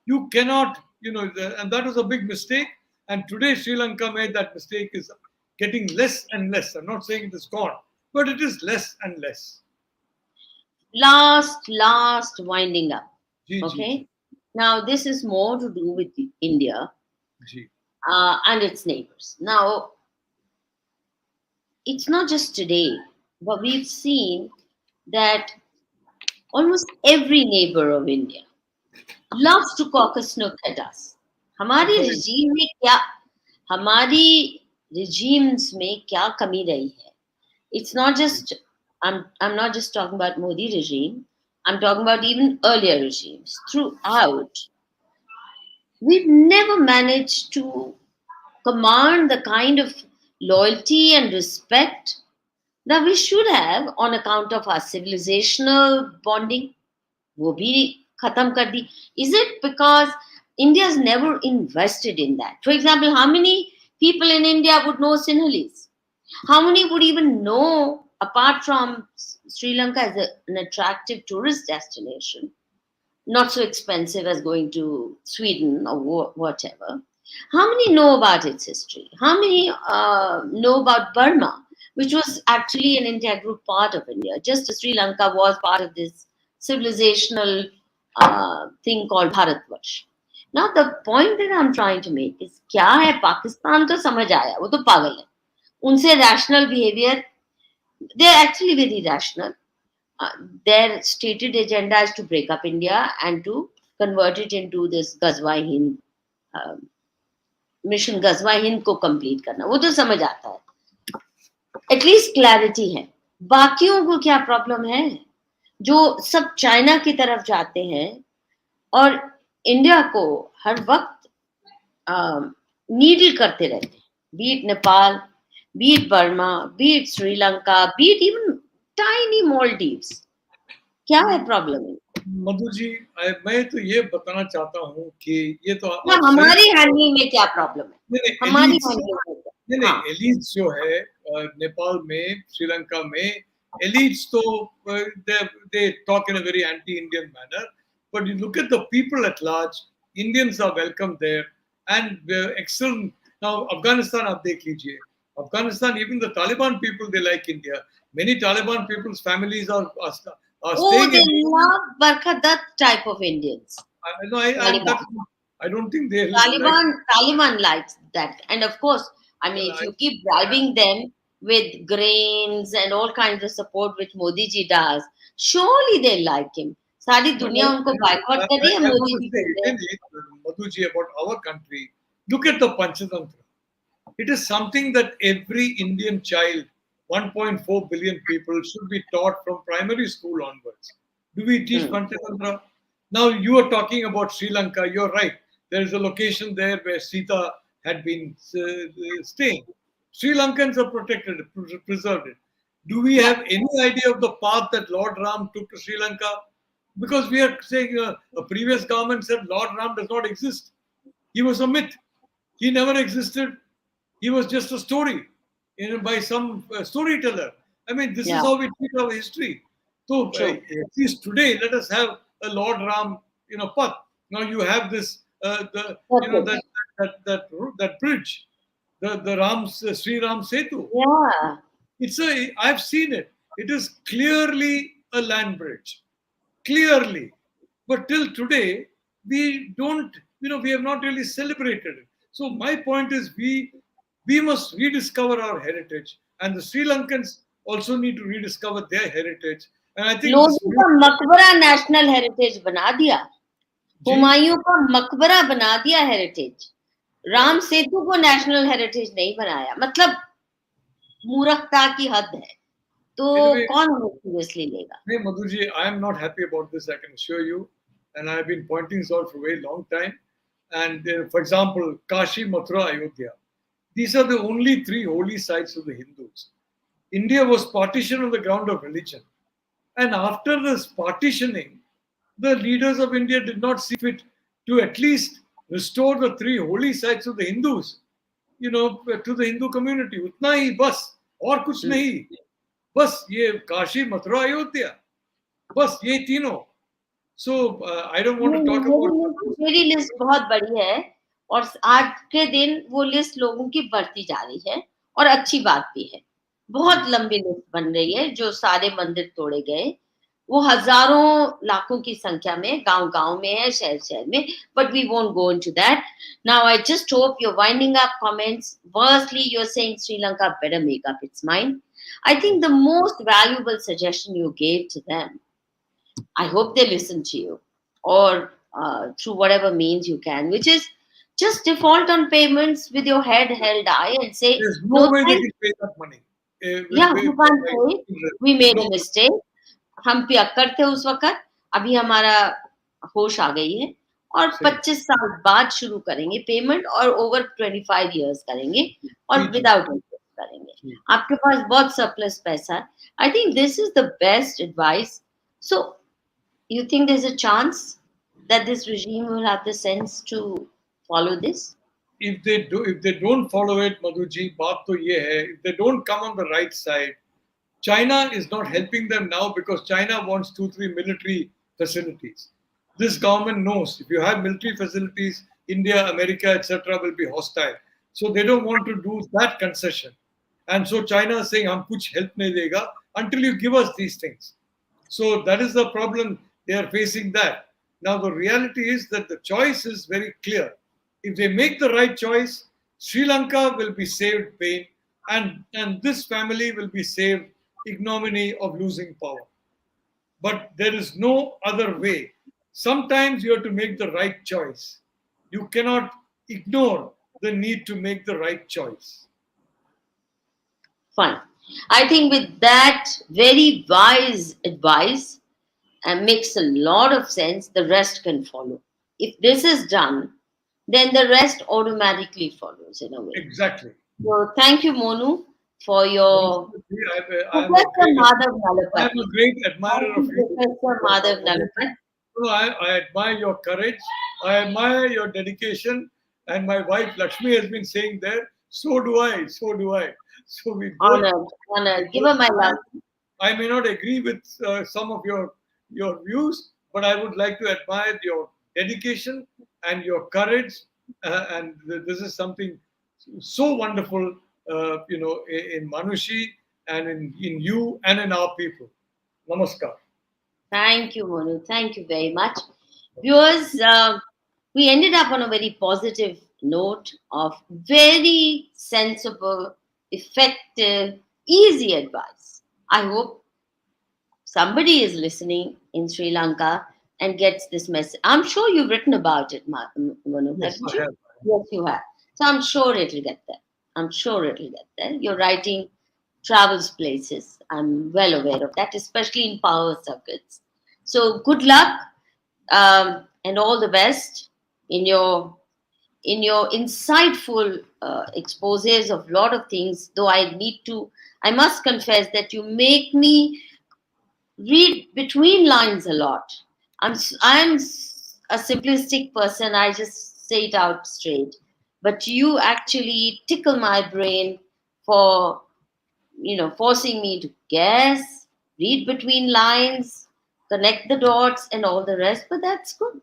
You cannot, and that was a big mistake. And today Sri Lanka made that mistake is getting less and less. I'm not saying it is gone, but it is less and less. Last winding up. Ji, ji, Okay. ji, Now this is more to do with India ji. and its neighbors. Now it's not just today, but we've seen that almost every neighbor of India loves to cock a snook at us. हमारी Correct. regime में क्या हमारी regimes में क्या कमी रही है? It's not just I'm not just talking about Modi regime. I'm talking about even earlier regimes. Throughout, we've never managed to command the kind of loyalty and respect that we should have on account of our civilizational bonding. वो भी खत्म कर दी. Is it because India's never invested in that? For example, how many people in India would know Sinhalese? How many would even know, apart from Sri Lanka as an attractive tourist destination, not so expensive as going to Sweden or whatever? How many know about its history? How many know about Burma, which was actually an integral part of India, just as Sri Lanka was part of this civilizational thing called Bharatvarsh? Now, the point that I'm trying to make is, क्या है पाकिस्तान तो समझ आया, वो तो पागल है. उनसे rational behavior, they're actually very rational. Their stated agenda is to break up India and to convert it into this Ghazwa Hind mission गजवा हिंद को कंप्लीट करना, वो तो समझ आता है. एटलीस्ट क्लैरिटी है. बाकियों को क्या प्रॉब्लम है जो सब चाइना की तरफ जाते हैं और इंडिया को हर वक्त नीडल करते रहते हैं, beat Nepal, beat Burma, beat Sri Lanka, beat even tiny Maldives. क्या है प्रॉब्लम है? मधु जी, मैं तो ये बताना चाहता हूँ कि ये तो ना हमारी हैंडलिंग में क्या प्रॉब्लम है? नहीं, हमारी एलिट्स हैंडलिंग में क्या? नहीं, हाँ. एलिट्स जो है नेपाल में, श्रीलंका में, एलिट्स तो they talk in a very anti-Indian manner, but you look at the people at large, Indians are welcome there and excellent. Now Afghanistan आप देख लीजिए, Afghanistan, even the Taliban people, they like India. Many Taliban people's families are Oh, staying they in. love Barkhadat type of Indians. No, Taliban. I don't think they like. Taliban likes that. And of course, I mean, if I, you keep bribing them with grains and all kinds of support which Modi ji does, surely they like him. सारी but दुनिया उनको boycott कर रही है, I Modi want to ji say, कहते हैं. Madhuji, about our country. Look at the Panchatantra. It is something that every Indian child, 1.4 billion people, should be taught from primary school onwards. Do we teach Hmm. Panchatantra? Now, you are talking about Sri Lanka. You're right. There is a location there where Sita had been staying. Sri Lankans are protected, preserved it. Do we Yeah, have any idea of the path that Lord Ram took to Sri Lanka? Because we are saying a previous government said Lord Ram does not exist. He was a myth. He never existed. He was just a story, by some storyteller. I mean, this is yeah, how we treat our history. So true. at least today, let us have a Lord Ram, path. Now you have this, the you know Perfect. that bridge, the Ram's Sri Ram Setu. Yeah. I've seen it. It is clearly a land bridge, clearly. But till today, we don't, we have not really celebrated it. So my point is, we must rediscover our heritage, and the Sri Lankans also need to rediscover their heritage. And I think this लोगों का मकबरा national heritage बना दिया. Ji, Humayun का मकबरा बना दिया heritage. Ram Setu को नेशनल हेरिटेज नहीं बनाया. मतलब मूर्खता की हद है. तो anyway, कौन उन्हें सीरियसली लेगा? hey Madhuji, I am not happy about this. I can assure you, and I have been pointing this out for a very long time. And for example, Kashi, Mathura, Ayodhya. These are the only three holy sites of the Hindus. India was partitioned on the ground of religion. And after this partitioning, the leaders of India did not see fit to at least restore the three holy sites of the Hindus, to the Hindu community. Utna hi bas, और कुछ Hmm. नहीं. बस ये काशी मथुरा अयोध्या बस ये तीनों. So I don't want to नहीं, talk about. मेरी लिस्ट बहुत बड़ी है और आज के दिन वो लिस्ट लोगों की बढ़ती जा रही है और अच्छी बात भी है. बहुत जी, लंबी लिस्ट बन रही है जो सारे मंदिर तोड़े गए. वो हजारों लाखों की संख्या में गांव-गांव में है, शहर-शहर में. But we won't go into that. Now I just hope you're winding up comments. Firstly, you're saying Sri Lanka better make up its mind. I think the most valuable suggestion you gave to them, I hope they listen to you, or through whatever means you can, which is just default on payments with your head held high and say, there's no no, way they thank can pay that money yeah, you can't pay it. by We made a no. mistake. हम पियक्कड़ थे उस वक्त. अभी हमारा होश आ गई है और सही. 25 साल बाद शुरू करेंगे पेमेंट और ओवर 25 इयर्स करेंगे और जी जी विदाउट इंटरेस्ट करेंगे. जी. आपके पास बहुत सरप्लस पैसा है. I think this is the best advice. So you think there's a chance that this regime will have the sense to follow this? If they don't follow it, Madhuji, बात तो ये है, if they don't come on the right side, China is not helping them now because China wants 2, 3 military facilities. This government knows if you have military facilities, India, America, etc., will be hostile. So they don't want to do that concession. And so China is saying, हम कुछ help नहीं देगा until you give us these things. So that is the problem. They are facing that. Now the reality is that the choice is very clear. If they make the right choice, Sri Lanka will be saved pain, and this family will be saved ignominy of losing power. But there is no other way. Sometimes you have to make the right choice. You cannot ignore the need to make the right choice. Fine. I think with that very wise advice and makes a lot of sense, the rest can follow. If this is done, then the rest automatically follows in a way. Exactly. So thank you, Monu, for your Professor Madhav I Nalapat. am a great Thank admirer of you, you. Professor Madhav Nalapat. So I admire your courage. I admire your dedication. And my wife Lakshmi has been saying there, so do I, so do I. So Honored, we honored. Give both her my love. I may not agree with some of your views, but I would like to admire your dedication and your courage. And this is something so wonderful in Manushi and in you and in our people. Namaskar. Thank you, Monu. Thank you very much. Viewers, we ended up on a very positive note of very sensible, effective, easy advice. I hope somebody is listening in Sri Lanka and gets this message. I'm sure you've written about it, Manu, Yes, haven't I you? have. Yes, you have. So I'm sure it'll get there. I'm sure it'll get there. You're writing travels places. I'm well aware of that, especially in power circuits. So good luck and all the best in your insightful exposes of a lot of things. Though I must confess that you make me read between lines a lot. I'm a simplistic person. I just say it out straight. But you actually tickle my brain for forcing me to guess, read between lines, connect the dots, and all the rest. But that's good.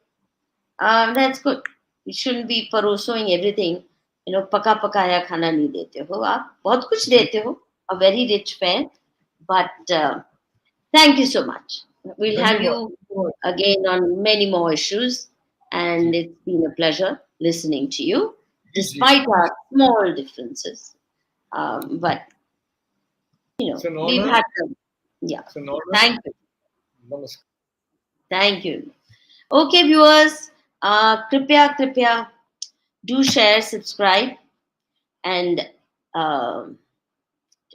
That's good. You shouldn't be pursuing everything. पका पकाया खाना नहीं देते हो आप बहुत कुछ देते हो a very rich fare but thank you so much. We'll have Dhanyavad. you again on many more issues, and it's been a pleasure listening to you, Ji. despite our small differences. But It's an we've honor. had them. Yeah. It's an honor. Thank you. Namaskar. Thank you. Okay, viewers, kripya, do share, subscribe, and uh,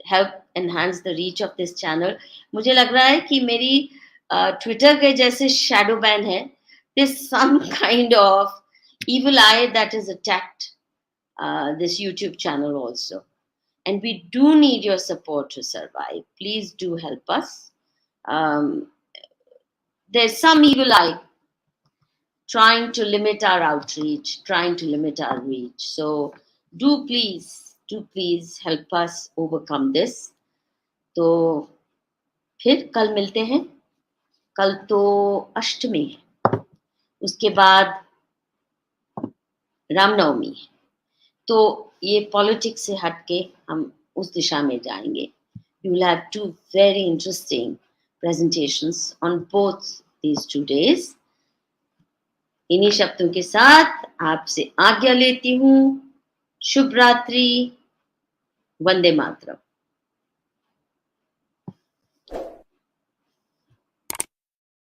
help enhance the reach of this channel. मुझे लग रहा है कि मेरी Twitter के जैसे shadow ban है. There's some kind of evil eye that has attacked this YouTube channel also. And we do need your support to survive. Please do help us. Um, there's some evil eye trying to limit our outreach, trying to limit our reach. So do please help us overcome this. तो फिर कल मिलते हैं. कल तो अष्टमी है. उसके बाद रामनवमी है. तो ये पॉलिटिक्स से हटके हम उस दिशा में जाएंगे. You will have two very interesting presentations on both these 2 days. इन्हीं शब्दों के साथ आपसे आज्ञा लेती हूँ. शुभ रात्रि. वंदे मातरम.